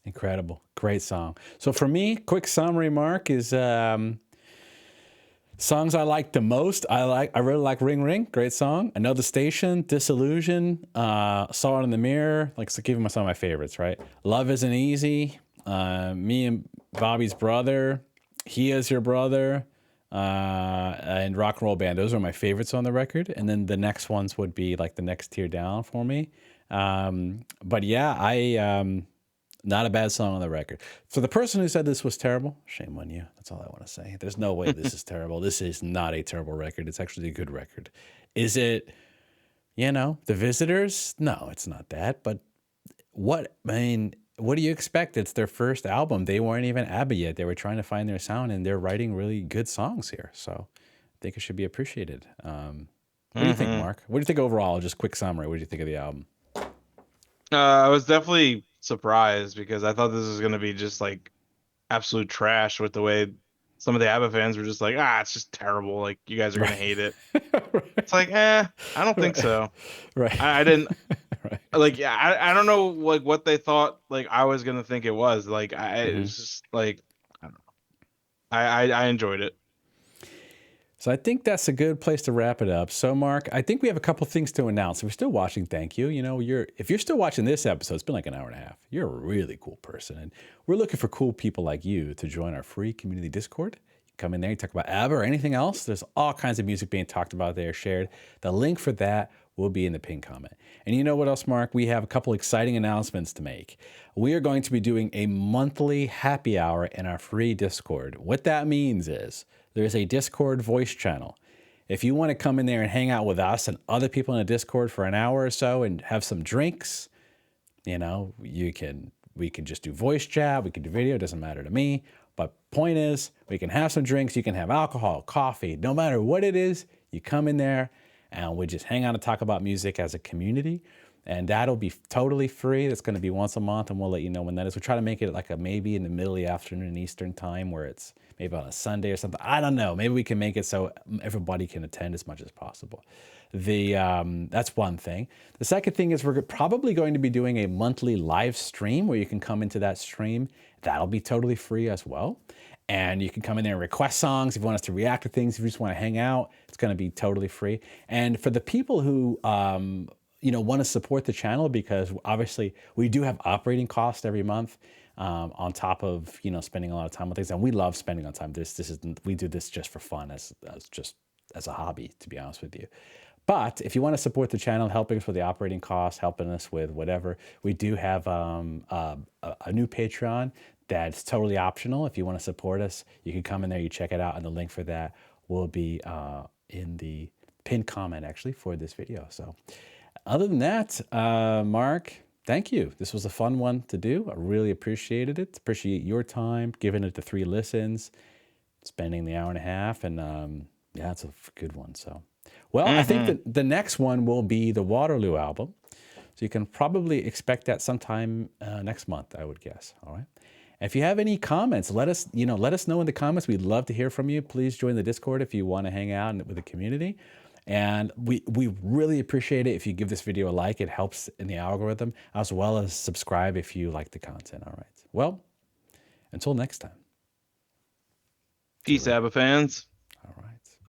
Incredible. Great song. So for me, quick summary, Mark, is songs I like the most. I really like Ring Ring. Great song. Another Station, Disillusion, Saw It in the Mirror. Like, so giving some of my favorites, right? Love Isn't Easy, Me and Bobby's Brother, He Is Your Brother, and Rock and Roll Band. Those are my favorites on the record. And then the next ones would be like the next tier down for me. But yeah, not a bad song on the record. For the person who said this was terrible, shame on you. That's all I want to say. There's no way this is terrible. This is not a terrible record. It's actually a good record. Is it, The Visitors? No, it's not that. But what do you expect? It's their first album. They weren't even ABBA yet. They were trying to find their sound, and they're writing really good songs here. So I think it should be appreciated. What do you think, Mark? What do you think overall? Just quick summary. What do you think of the album? I was definitely surprised because I thought this was gonna be just like absolute trash with the way some of the ABBA fans were just like, it's just terrible. Like you guys are gonna hate it. It's like, I don't think so. Right. I didn't Right. like. Yeah, I don't know like what they thought like I was gonna think it was. Like it was just like I don't know. I enjoyed it. So I think that's a good place to wrap it up. So, Mark, I think we have a couple things to announce. If you're still watching, thank you. If you're still watching this episode, it's been like an hour and a half. You're a really cool person, and we're looking for cool people like you to join our free community Discord. You come in there, you talk about ABBA or anything else. There's all kinds of music being talked about there, shared. The link for that will be in the pinned comment. And you know what else, Mark? We have a couple exciting announcements to make. We are going to be doing a monthly happy hour in our free Discord. What that means is there's a Discord voice channel. If you want to come in there and hang out with us and other people in the Discord for an hour or so and have some drinks, we can just do voice chat, we can do video, it doesn't matter to me. But point is, we can have some drinks, you can have alcohol, coffee, no matter what it is, you come in there and we just hang out and talk about music as a community. And that'll be totally free. That's going to be once a month, and we'll let you know when that is. We'll try to make it like maybe in the middle of the afternoon Eastern time, where it's maybe on a Sunday or something. I don't know. Maybe we can make it so everybody can attend as much as possible. That's one thing. The second thing is we're probably going to be doing a monthly live stream where you can come into that stream. That'll be totally free as well. And you can come in there and request songs if you want us to react to things. If you just want to hang out, it's going to be totally free. And for the people who want to support the channel, because obviously we do have operating costs every month on top of spending a lot of time on things, and we love spending on time. We do this just for fun, as a hobby, to be honest with you. But if you want to support the channel, helping us with the operating costs, helping us with whatever, we do have a new Patreon that's totally optional. If you want to support us, you can come in there, you check it out, and the link for that will be in the pinned comment actually for this video. So other than that, Mark, thank you. This was a fun one to do. I really appreciated it. Appreciate your time, giving it the 3 listens, spending the hour and a half, and it's a good one. So, well, I think that the next one will be the Waterloo album. So you can probably expect that sometime next month, I would guess. All right. If you have any comments, let us know in the comments. We'd love to hear from you. Please join the Discord if you want to hang out with the community. And we really appreciate it if you give this video a like. It helps in the algorithm, as well as subscribe if you like the content. All right. Well, until next time. Peace, ABBA fans. All right.